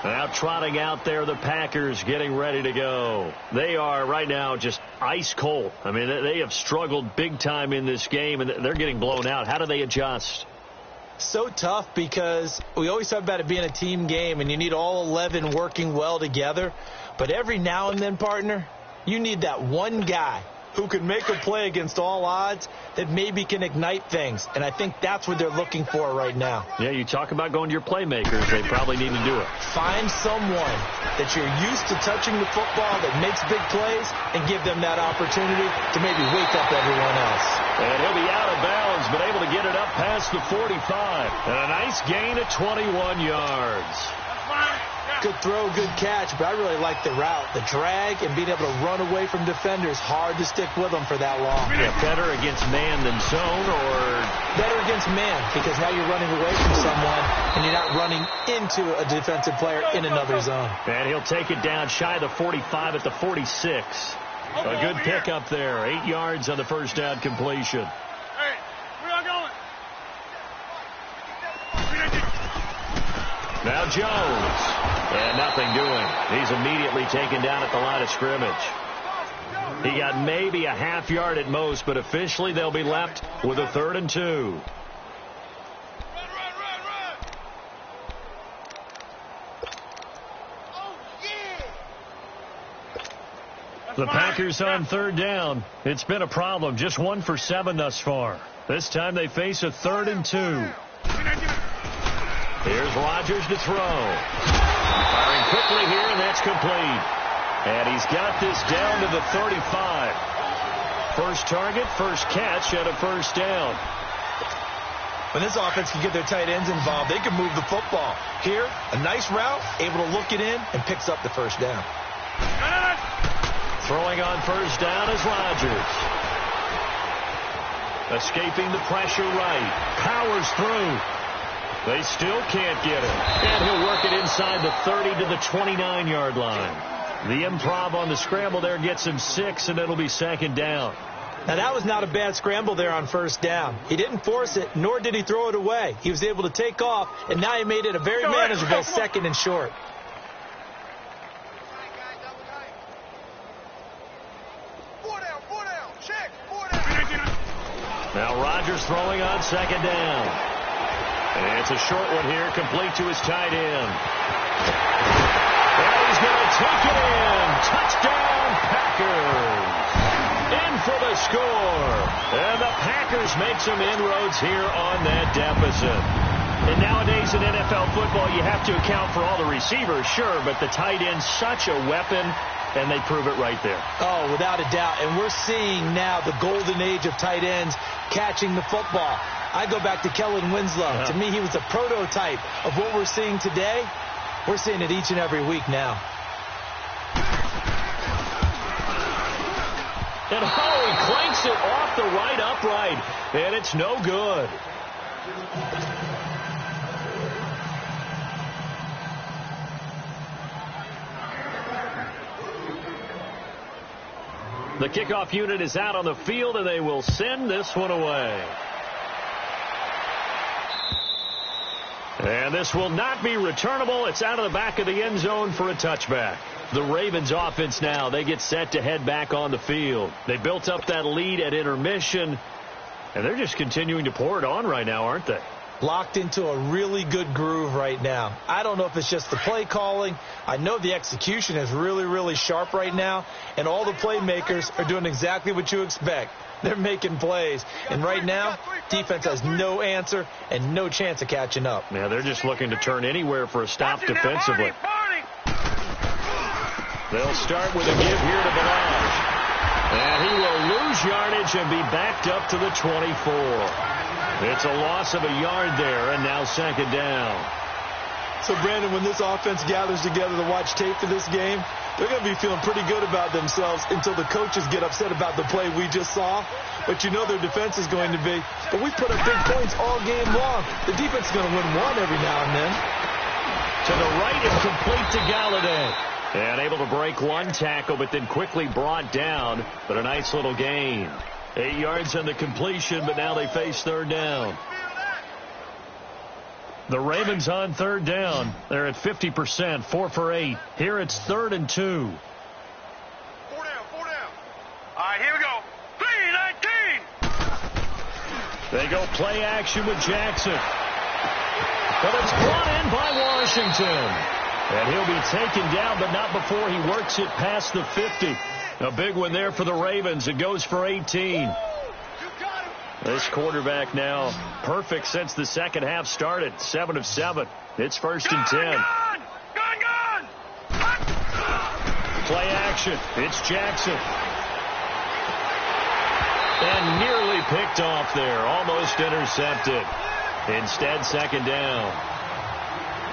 Now trotting out there, the Packers getting ready to go. They are right now just ice cold. I mean, they have struggled big time in this game, and they're getting blown out. How do they adjust? So tough because we always talk about it being a team game, and you need all 11 working well together. But every now and then, partner, you need that one guy who can make a play against all odds that maybe can ignite things. And I think that's what they're looking for right now. Yeah, you talk about going to your playmakers. They probably need to do it. Find someone that you're used to touching the football that makes big plays and give them that opportunity to maybe wake up everyone else. And he'll be out of bounds, but able to get it up past the 45. And a nice gain of 21 yards. Good throw, good catch, but I really like the route. The drag and being able to run away from defenders, hard to stick with them for that long. Yeah, better against man than zone, or? Better against man, because now you're running away from someone and you're not running into a defensive player in another zone. And he'll take it down shy of the 45 at the 46. A good pickup there. 8 yards on the first down completion. Hey, where y'all going? Now Jones. And nothing doing. He's immediately taken down at the line of scrimmage. He got maybe a half yard at most, but officially they'll be left with a 3rd and 2. The Packers on 3rd down. It's been a problem. Just 1 for 7 thus far. This time they face a 3rd and 2. Here's Rodgers to throw. Firing quickly here, and that's complete. And he's got this down to the 35. First target, first catch, and a first down. When this offense can get their tight ends involved, they can move the football. Here, a nice route, able to look it in, and picks up the first down. Throwing on first down is Rodgers. Escaping the pressure right. Powers through. They still can't get it. And he'll work it inside the 30 to the 29-yard line. The improv on the scramble there gets him 6, and it'll be 2nd down. Now, that was not a bad scramble there on first down. He didn't force it, nor did he throw it away. He was able to take off, and now he made it a very manageable 2nd and short. Now Rodgers throwing on 2nd down. And it's a short one here, complete to his tight end. And he's going to take it in. Touchdown, Packers. In for the score. And the Packers make some inroads here on that deficit. And nowadays in NFL football, you have to account for all the receivers, sure, but the tight end's such a weapon, and they prove it right there. Oh, without a doubt. And we're seeing now the golden age of tight ends catching the football. I go back to Kellen Winslow. To me, he was a prototype of what we're seeing today. We're seeing it each and every week now. And he clanks it off the right upright, and it's no good. The kickoff unit is out on the field, and they will send this one away. And this will not be returnable. It's out of the back of the end zone for a touchback. The Ravens offense now, they get set to head back on the field. They built up that lead at intermission, and they're just continuing to pour it on right now, aren't they? Locked into a really good groove right now. I don't know if it's just the play calling. I know the execution is really, really sharp right now, and all the playmakers are doing exactly what you expect. They're making plays, and right now, defense has no answer and no chance of catching up. Yeah, they're just looking to turn anywhere for a stop defensively. They'll start with a give here to Balaj. And he will lose yardage and be backed up to the 24. It's a loss of a yard there, and now 2nd down. So, Brandon, when this offense gathers together to watch tape for this game, they're going to be feeling pretty good about themselves until the coaches get upset about the play we just saw. But you know their defense is going to be. But we put up big points all game long. The defense is going to win one every now and then. To the right and complete to Galladay. And able to break one tackle, but then quickly brought down. But a nice little gain. 8 yards on the completion, but now they face 3rd down. The Ravens on 3rd down. They're at 50%, 4 for 8. Here it's 3rd and 2. 4 down, 4 down. All right, here we go. 3-19. They go play action with Jackson. But it's brought in by Washington. And he'll be taken down, but not before he works it past the 50. A big one there for the Ravens. It goes for 18. This quarterback now perfect since the second half started. 7 of 7. It's 1st and 10. Gone! Play action. It's Jackson. And nearly picked off there. Almost intercepted. Instead, 2nd down.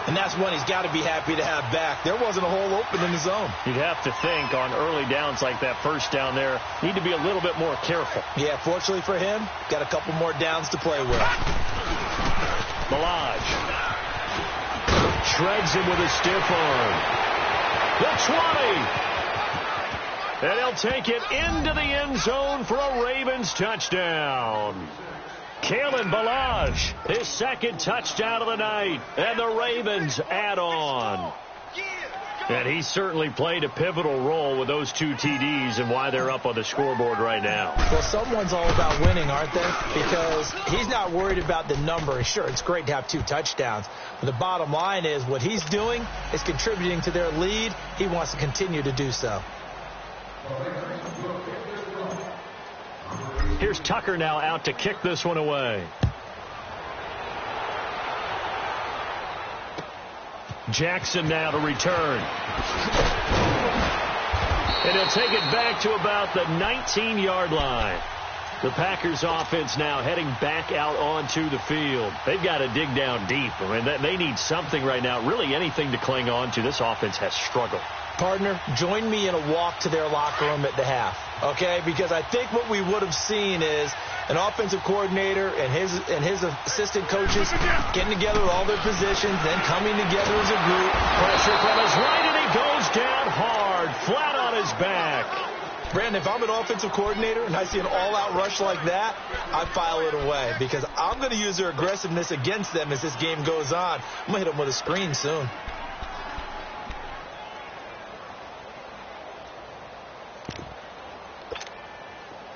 And that's one he's got to be happy to have back. There wasn't a hole open in the zone. You'd have to think on early downs like that first down there, need to be a little bit more careful. Yeah, fortunately for him, got a couple more downs to play with. Balaj shreds him with a stiff arm. The 20. And he'll take it into the end zone for a Ravens touchdown. Kalen Balaj, his 2nd touchdown of the night, and the Ravens add on. And he certainly played a pivotal role with those 2 TDs and why they're up on the scoreboard right now. Well, someone's all about winning, aren't they? Because he's not worried about the number. Sure, it's great to have 2 touchdowns. But the bottom line is what he's doing is contributing to their lead. He wants to continue to do so. Here's Tucker now out to kick this one away. Jackson now to return. And he'll take it back to about the 19-yard line. The Packers offense now heading back out onto the field. They've got to dig down deep. I mean, they need something right now, really anything to cling on to. This offense has struggled. Partner, join me in a walk to their locker room at the half, okay? Because I think what we would have seen is an offensive coordinator and his assistant coaches getting together with all their positions, then coming together as a group. Pressure from his right, and he goes down hard, flat on his back. Brandon, if I'm an offensive coordinator and I see an all-out rush like that, I file it away because I'm going to use their aggressiveness against them as this game goes on. I'm going to hit them with a screen soon.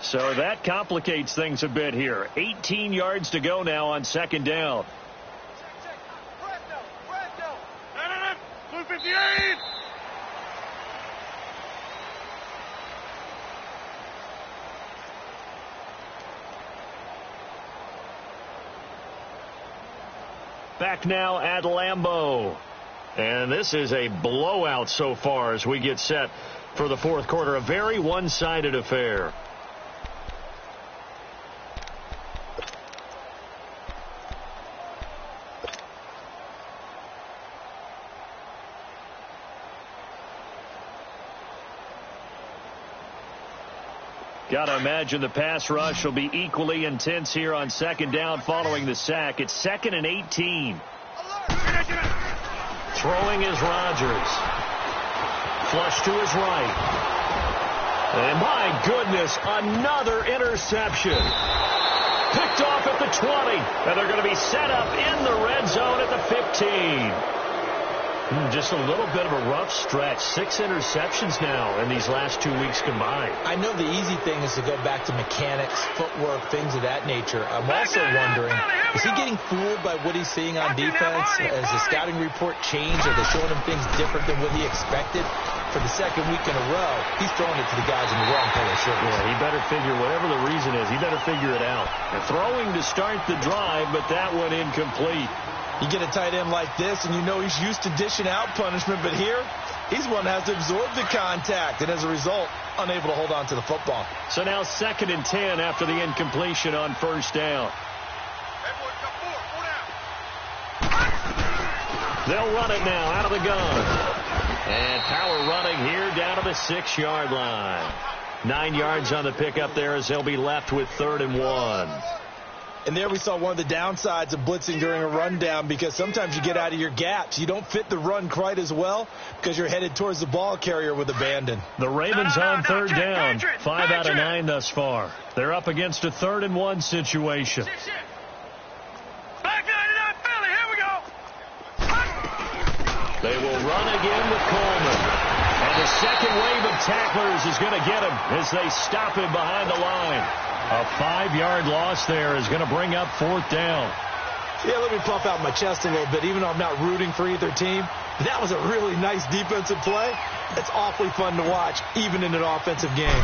So that complicates things a bit here. 18 yards to go now on 2nd down. Blue 58. Back now at Lambeau. And this is a blowout so far as we get set for the 4th quarter. A very one-sided affair. Got to imagine the pass rush will be equally intense here on 2nd down following the sack. It's 2nd and 18. Throwing is Rodgers. Flush to his right. And my goodness, another interception. Picked off at the 20. And they're going to be set up in the red zone at the 15. Just a little bit of a rough stretch. 6 interceptions now in these last 2 weeks combined. I know the easy thing is to go back to mechanics, footwork, things of that nature. I'm also wondering, is he getting fooled by what he's seeing on defense? Has the scouting report changed? Are they showing him things different than what he expected? For the 2nd week in a row, he's throwing it to the guys in the wrong color shirts. Yeah, he better figure, whatever the reason is, he better figure it out. And throwing to start the drive, but that one incomplete. You get a tight end like this, and you know he's used to dishing out punishment, but here, he's one that has to absorb the contact, and as a result, unable to hold on to the football. So now 2nd and 10 after the incompletion on 1st down. They'll run it now out of the gun. And power running here down to the 6-yard line. 9 yards on the pickup there as they'll be left with 3rd and 1. And there we saw one of the downsides of blitzing during a rundown because sometimes you get out of your gaps. You don't fit the run quite as well because you're headed towards the ball carrier with abandon. The Ravens on 3rd down. 5 out of 9 thus far. They're up against a 3rd and 1 situation. Back 99 Philly, here we go. They will run again with Coleman. And the second wave of tacklers is going to get him as they stop him behind the line. A 5-yard loss there is going to bring up 4th down. Yeah, let me puff out my chest a little bit. Even though I'm not rooting for either team, That was a really nice defensive play. It's awfully fun to watch, even in an offensive game.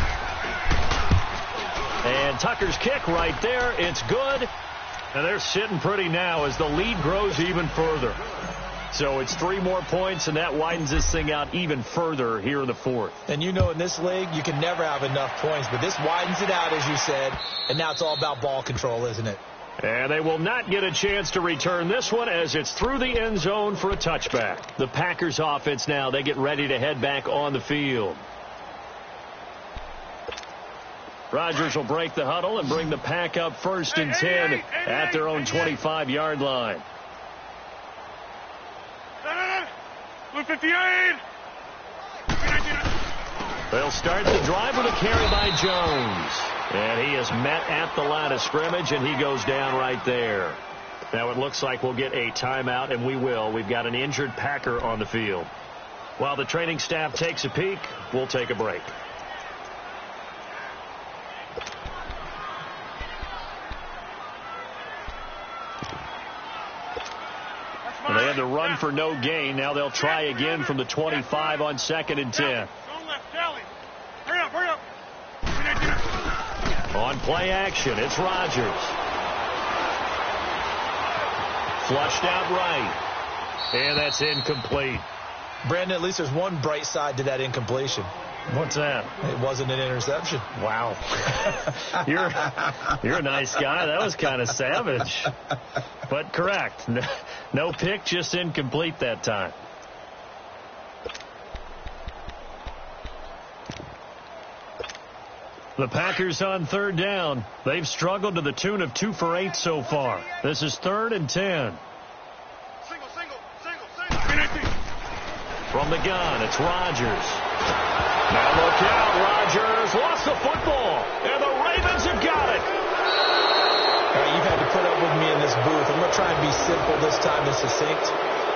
And Tucker's kick right there. It's good. And they're sitting pretty now as the lead grows even further. So it's 3 more points, and that widens this thing out even further here in the fourth. And you know in this league, you can never have enough points, but this widens it out, as you said, and now it's all about ball control, isn't it? And they will not get a chance to return this one as it's through the end zone for a touchback. The Packers offense now, they get ready to head back on the field. Rodgers will break the huddle and bring the pack up 1st and 10 at their own 25-yard line. 58. They'll start the drive with a carry by Jones. And he is met at the line of scrimmage, and he goes down right there. Now it looks like we'll get a timeout, and we will. We've got an injured Packer on the field. While the training staff takes a peek, we'll take a break. They had to run for no gain. Now they'll try again from the 25 on 2nd and 10. Hurry up. On play action, it's Rodgers. Flushed out right. And that's incomplete. Brandon, at least there's one bright side to that incompletion. What's that? It wasn't an interception. Wow. You're a nice guy. That was kind of savage. But correct. No pick, just incomplete that time. The Packers on 3rd down. They've struggled to the tune of 2 for 8 so far. This is 3rd and 10. Single. From the gun, it's Rodgers. Now look out, Rodgers lost the football, and the Ravens have got it. All right, you've had to put up with me in this booth. I'm going to try and be simple this time and succinct.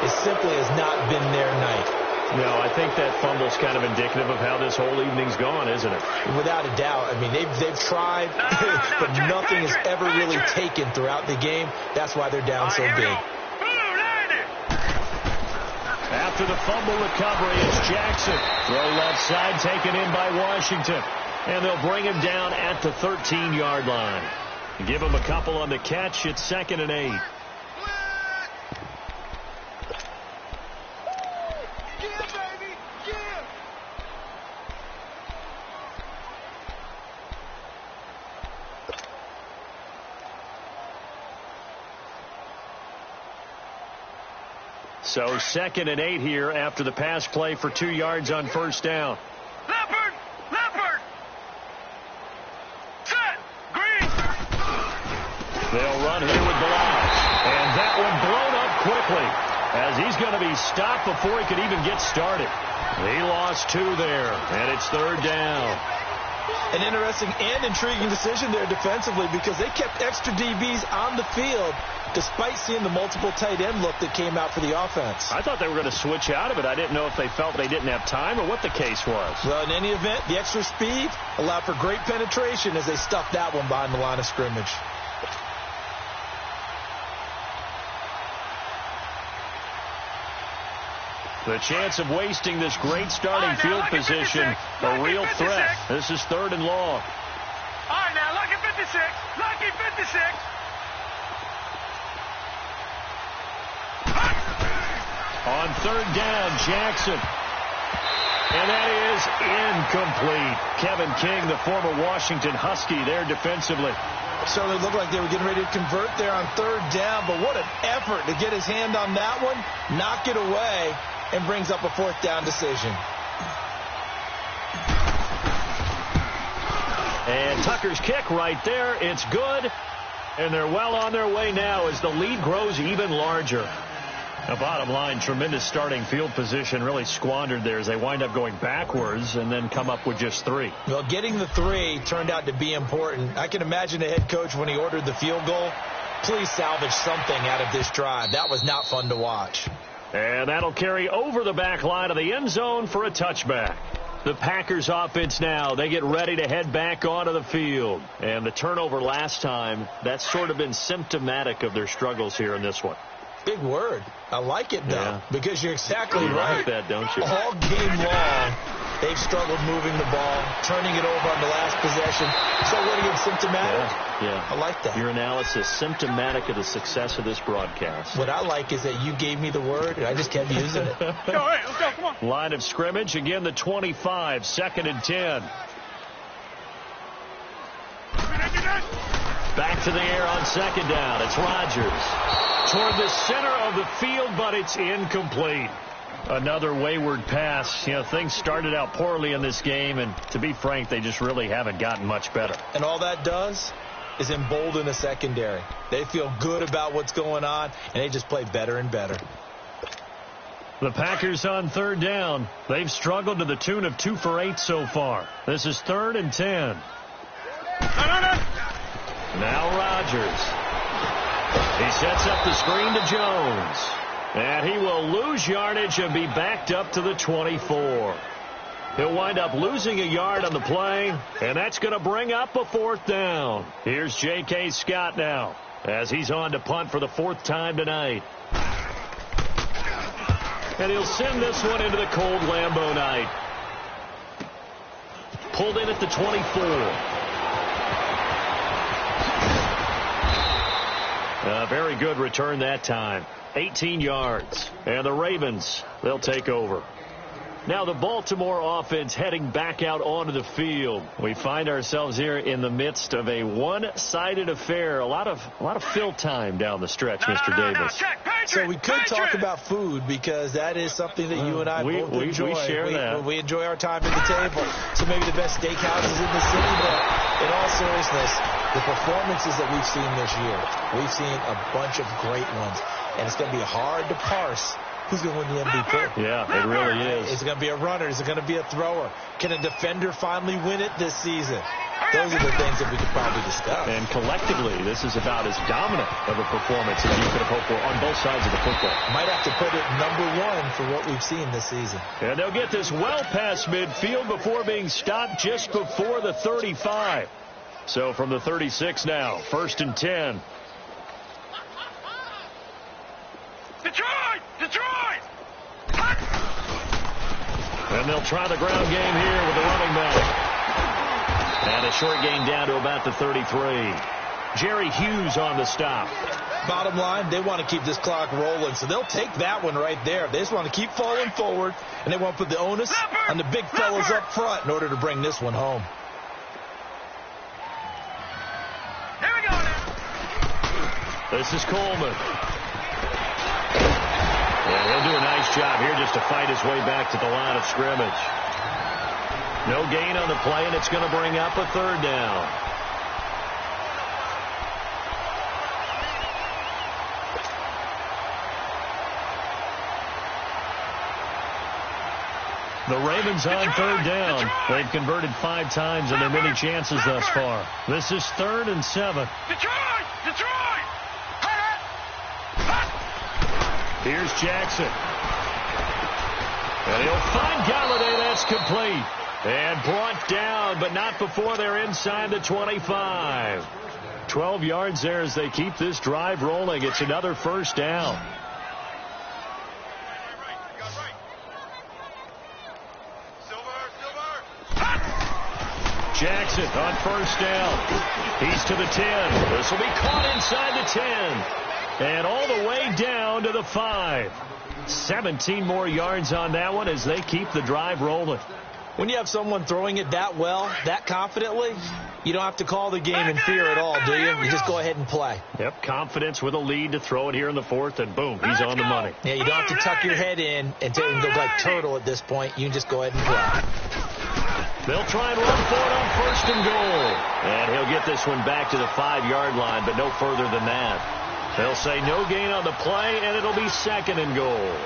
It simply has not been their night. No, I think that fumble's kind of indicative of how this whole evening's gone, isn't it? Without a doubt. I mean, they've tried, but nothing is ever really taken throughout the game. That's why they're down so big. After the fumble recovery, it's Jackson. Throw left side taken in by Washington. And they'll bring him down at the 13-yard line. Give him a couple on the catch. It's 2nd and 8. So 2nd and 8 here after the pass play for 2 yards on 1st down. Leopard. Set. Green. They'll run here with Blige. And that one blown up quickly as he's going to be stopped before he could even get started. He lost 2 there, and it's 3rd down. An interesting and intriguing decision there defensively because they kept extra DBs on the field despite seeing the multiple tight end look that came out for the offense. I thought they were going to switch out of it. I didn't know if they felt they didn't have time or what the case was. Well, in any event, the extra speed allowed for great penetration as they stuffed that one behind the line of scrimmage. The chance of wasting this great starting field position, a real threat. This is 3rd and long. All right, now, lucky 56. Lucky 56. On 3rd down, Jackson. And that is incomplete. Kevin King, the former Washington Husky, there defensively. Certainly looked like they were getting ready to convert there on 3rd down, but what an effort to get his hand on that one, knock it away, and brings up a 4th down decision. And Tucker's kick right there. It's good. And they're well on their way now as the lead grows even larger. The bottom line, tremendous starting field position really squandered there as they wind up going backwards and then come up with just 3. Well, getting the 3 turned out to be important. I can imagine the head coach when he ordered the field goal, please salvage something out of this drive. That was not fun to watch. And that'll carry over the back line of the end zone for a touchback. The Packers offense now, they get ready to head back onto the field. And the turnover last time, that's sort of been symptomatic of their struggles here in this one. Big word. I like it, though, because you're exactly right. Like that, don't you? All game long, they've struggled moving the ball, turning it over on the last possession. So what are you, symptomatic? Yeah. I like that. Your analysis, symptomatic of the success of this broadcast. What I like is that you gave me the word, and I just kept using it. Go ahead, let's go, come on. Line of scrimmage, again the 25, 2nd and 10. Back to the air on 2nd down. It's Rodgers. Toward the center of the field, but it's incomplete. Another wayward pass. You know, things started out poorly in this game, and to be frank, they just really haven't gotten much better. And all that does is embolden the secondary. They feel good about what's going on, and they just play better and better. The Packers on 3rd down. They've struggled to the tune of 2 for 8 so far. This is 3rd and 10. Now Rodgers. He sets up the screen to Jones. And he will lose yardage and be backed up to the 24. He'll wind up losing a yard on the play, and that's going to bring up a 4th down. Here's J.K. Scott now, as he's on to punt for the 4th time tonight. And he'll send this one into the cold Lambeau night. Pulled in at the 24. A very good return that time. 18 yards. And the Ravens, they'll take over. Now the Baltimore offense heading back out onto the field. We find ourselves here in the midst of a one-sided affair. A lot of fill time down the stretch, Mr. Davis. So we could talk about food, because that is something that you and I both enjoy. We share that. We enjoy our time at the table. So maybe the best steakhouses in the city, but in all seriousness, the performances that we've seen this year, we've seen a bunch of great ones, and it's going to be hard to parse who's going to win the MVP. Yeah, it really is. Is it going to be a runner? Is it going to be a thrower? Can a defender finally win it this season? Those are the things that we could probably discuss. And collectively, this is about as dominant of a performance as you could have hoped for on both sides of the football. Might have to put it #1 for what we've seen this season. And they'll get this well past midfield before being stopped just before the 35. So from the 36 now, 1st and 10. Detroit! And they'll try the ground game here with the running back. And a short gain down to about the 33. Jerry Hughes on the stop. Bottom line, they want to keep this clock rolling, so they'll take that one right there. They just want to keep falling forward, and they want to put the onus on the big fellas up front in order to bring this one home. Here we go now. This is Coleman. And he'll do a nice job here just to fight his way back to the line of scrimmage. No gain on the play, and it's going to bring up a 3rd down. The Ravens on 3rd down. They've converted 5 times in their many chances thus far. This is 3rd and 7. Detroit! Here's Jackson. And he'll find Galladay. That's complete. And brought down, but not before they're inside the 25. 12 yards there as they keep this drive rolling. It's another 1st down. Jackson on 1st down. He's to the 10. This will be caught inside the 10. And all the way down to the 5. 17 more yards on that one as they keep the drive rolling. When you have someone throwing it that well, that confidently, you don't have to call the game in fear at all, do you? You just go ahead and play. Yep, confidence with a lead to throw it here in the 4th, and boom, he's on the money. Yeah, you don't have to tuck your head in and go like turtle at this point. You can just go ahead and play. They'll try and run for it on 1st and goal. And he'll get this one back to the 5-yard line, but no further than that. They'll say no gain on the play, and it'll be 2nd and goal.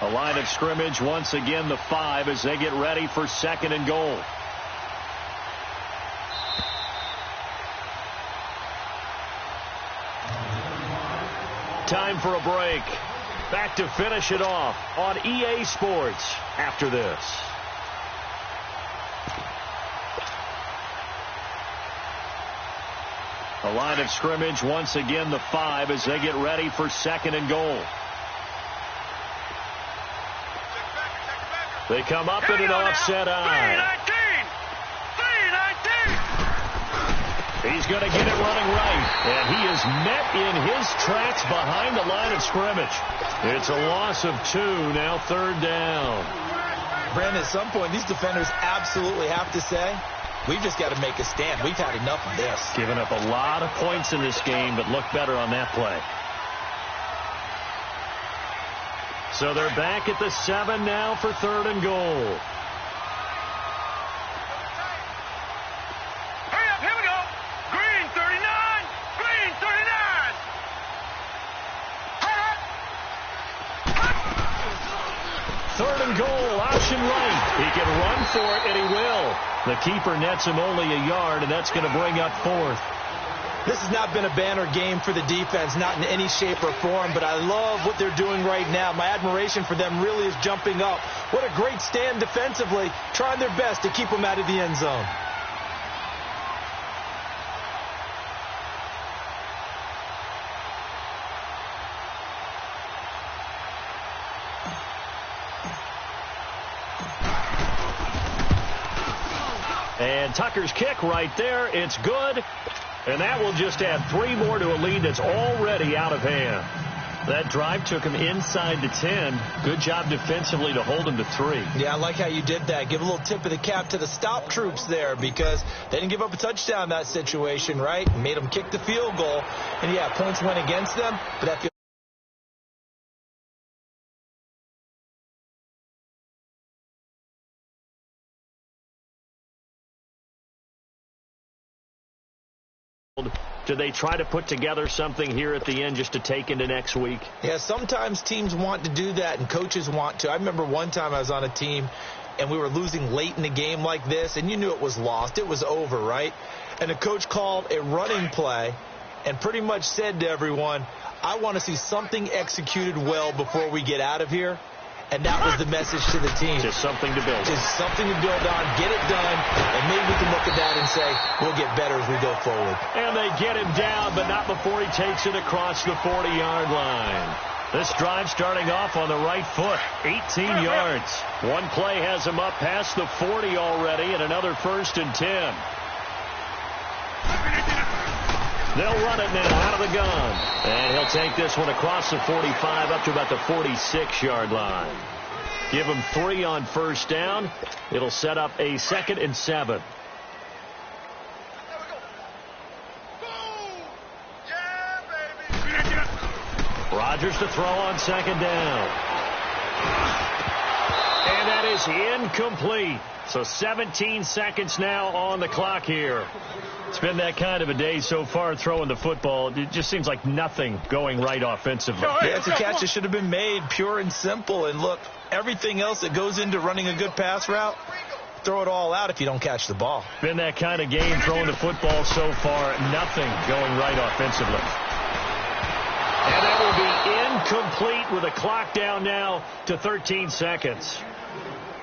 A line of scrimmage, once again the 5 as they get ready for 2nd and goal. Time for a break. Back to finish it off on EA Sports after this. A line of scrimmage, once again the 5 as they get ready for 2nd and goal. They come up in an offset eye. 3-19. He's going to get it running right. And he is met in his tracks behind the line of scrimmage. It's a loss of 2, now 3rd down. Brandon, at some point, these defenders absolutely have to say, we've just got to make a stand. We've had enough of this. Given up a lot of points in this game, but look better on that play. So they're back at the 7 now for 3rd and goal. Hurry up, here we go. Green 39. Green 39. 3rd and goal, option right. He can run for it, and he will. The keeper nets him only a yard, and that's going to bring up 4th. This has not been a banner game for the defense, not in any shape or form, but I love what they're doing right now. My admiration for them really is jumping up. What a great stand defensively, trying their best to keep them out of the end zone. And Tucker's kick right there. It's good. And that will just add 3 more to a lead that's already out of hand. That drive took him inside the 10. Good job defensively to hold him to 3. Yeah, I like how you did that. Give a little tip of the cap to the stop troops there because they didn't give up a touchdown in that situation, right? Made them kick the field goal. And, yeah, points went against them, but that do they try to put together something here at the end just to take into next week? Yeah, sometimes teams want to do that and coaches want to. I remember one time I was on a team and we were losing late in the game like this, and you knew it was lost. It was over, right? And the coach called a running play and pretty much said to everyone, I want to see something executed well before we get out of here. And that was the message to the team. Just something to build on. Just something to build on, get it done, and maybe we can look at that and say, we'll get better as we go forward. And they get him down, but not before he takes it across the 40-yard line. This drive starting off on the right foot, 18 yards. One play has him up past the 40 already, and another 1st and 10. They'll run it now out of the gun. And he'll take this one across the 45 up to about the 46-yard line. Give him 3 on 1st down. It'll set up a 2nd and 7. Rodgers to throw on 2nd down. And that is incomplete. So 17 seconds now on the clock here. It's been that kind of a day so far throwing the football. It just seems like nothing going right offensively. Yeah, it's a catch that should have been made, pure and simple. And look, everything else that goes into running a good pass route, throw it all out if you don't catch the ball. Been that kind of game throwing the football so far. Nothing going right offensively. And that will be incomplete with a clock down now to 13 seconds.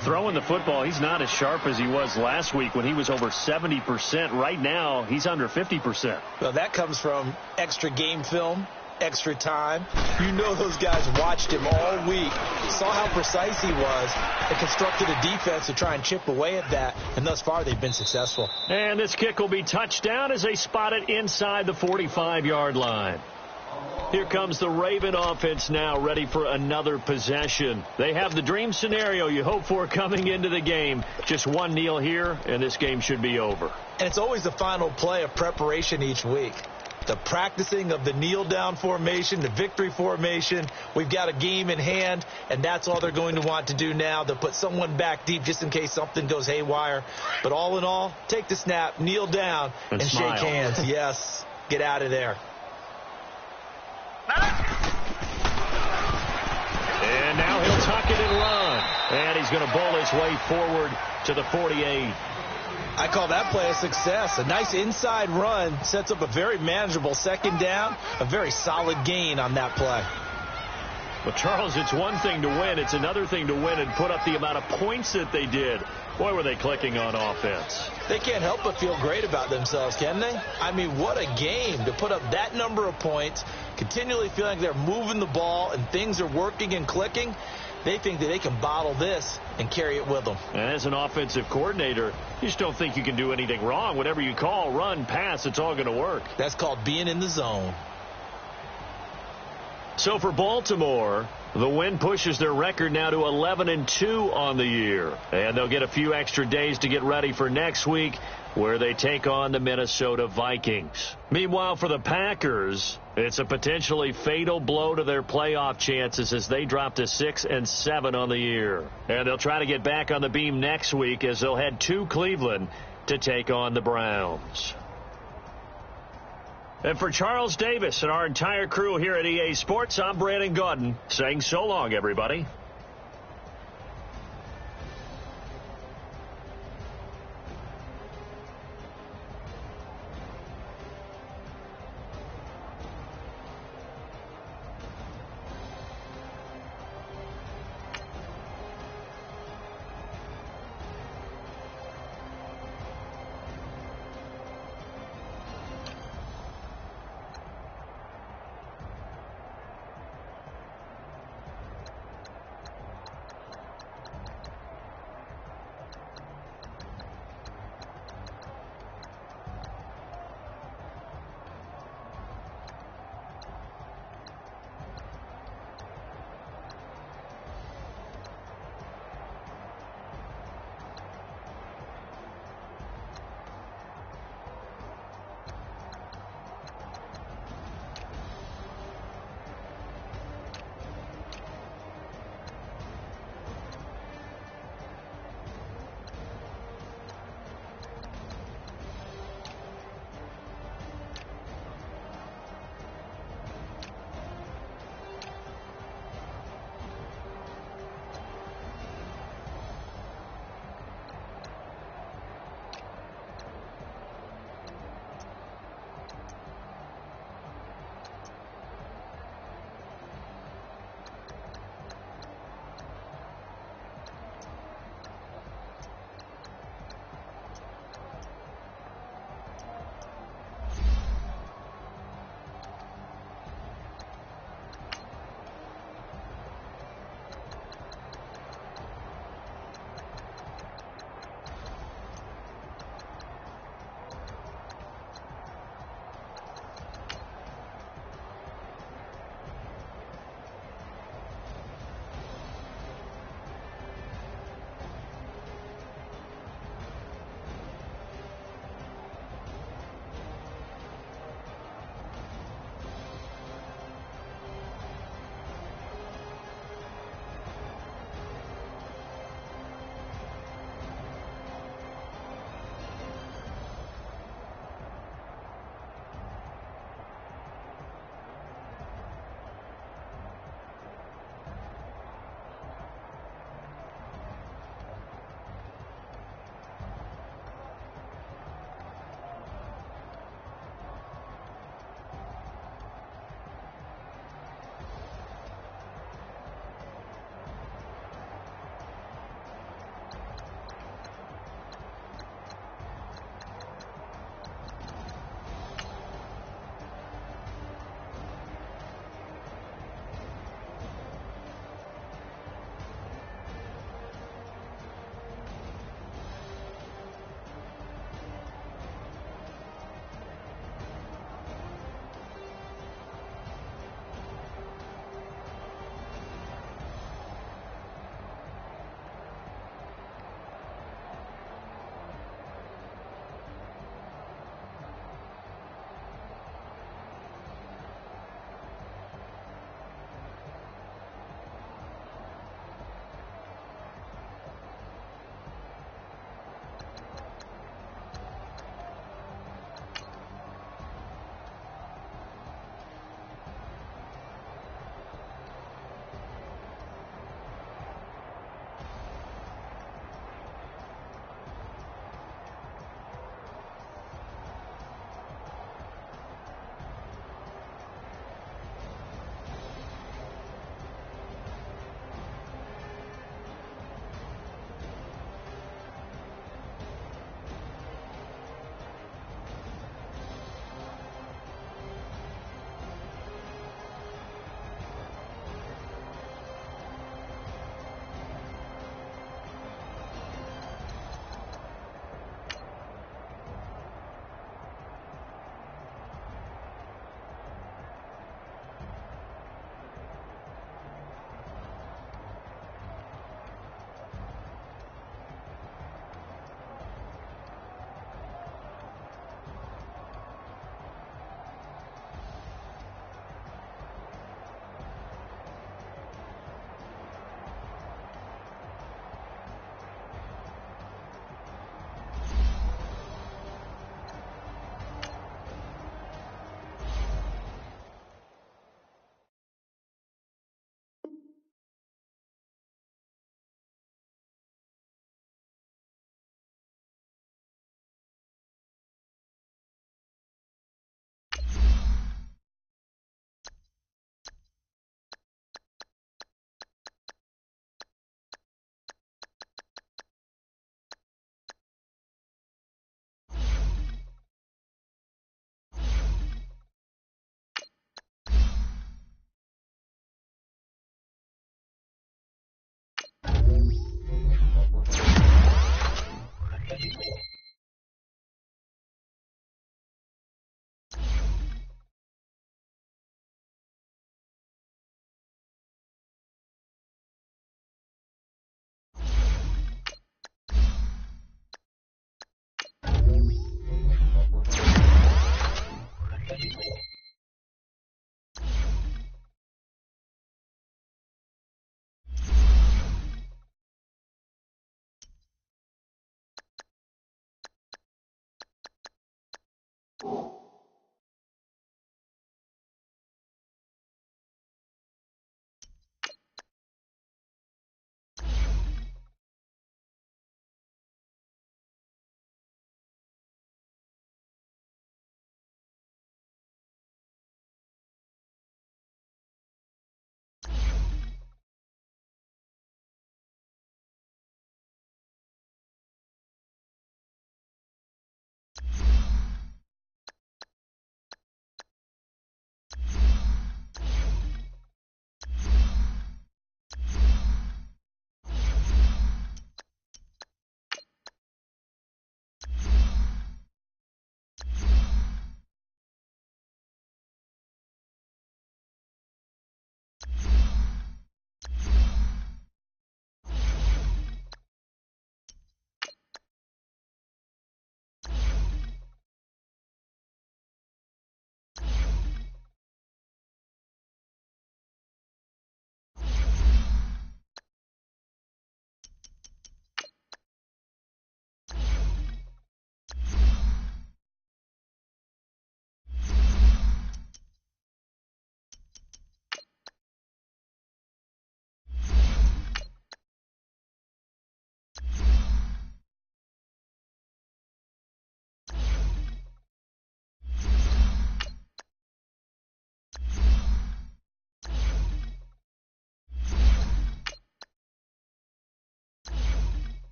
Throwing the football, he's not as sharp as he was last week when he was over 70%. Right now, he's under 50%. Well, that comes from extra game film, extra time. You know those guys watched him all week, saw how precise he was, and constructed a defense to try and chip away at that, and thus far they've been successful. And this kick will be touchdown as they spot it inside the 45-yard line. Here comes the Raven offense now, ready for another possession. They have the dream scenario you hope for coming into the game. Just one kneel here, and this game should be over. And it's always the final play of preparation each week. The practicing of the kneel-down formation, the victory formation. We've got a game in hand, and that's all they're going to want to do now. They'll put someone back deep just in case something goes haywire. But all in all, take the snap, kneel down, and shake hands. Yes, get out of there. And now he'll tuck second and run. And he's going to bowl his way forward to the 48. I call that play a success. A nice inside run sets up a very manageable second down, a very solid gain on that play. Well, Charles, it's one thing to win. It's another thing to win and put up the amount of points that they did. Boy, were they clicking on offense. They can't help but feel great about themselves, can they? I mean, what a game to put up that number of points, continually feeling like they're moving the ball and things are working and clicking. They think that they can bottle this and carry it with them. And as an offensive coordinator, you just don't think you can do anything wrong. Whatever you call, run, pass, it's all going to work. That's called being in the zone. So for Baltimore, the win pushes their record now to 11-2 on the year. And they'll get a few extra days to get ready for next week, where they take on the Minnesota Vikings. Meanwhile, for the Packers, it's a potentially fatal blow to their playoff chances as they drop to 6-7 on the year. And they'll try to get back on the beam next week as they'll head to Cleveland to take on the Browns. And for Charles Davis and our entire crew here at EA Sports, I'm Brandon Gaudin saying so long, everybody.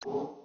you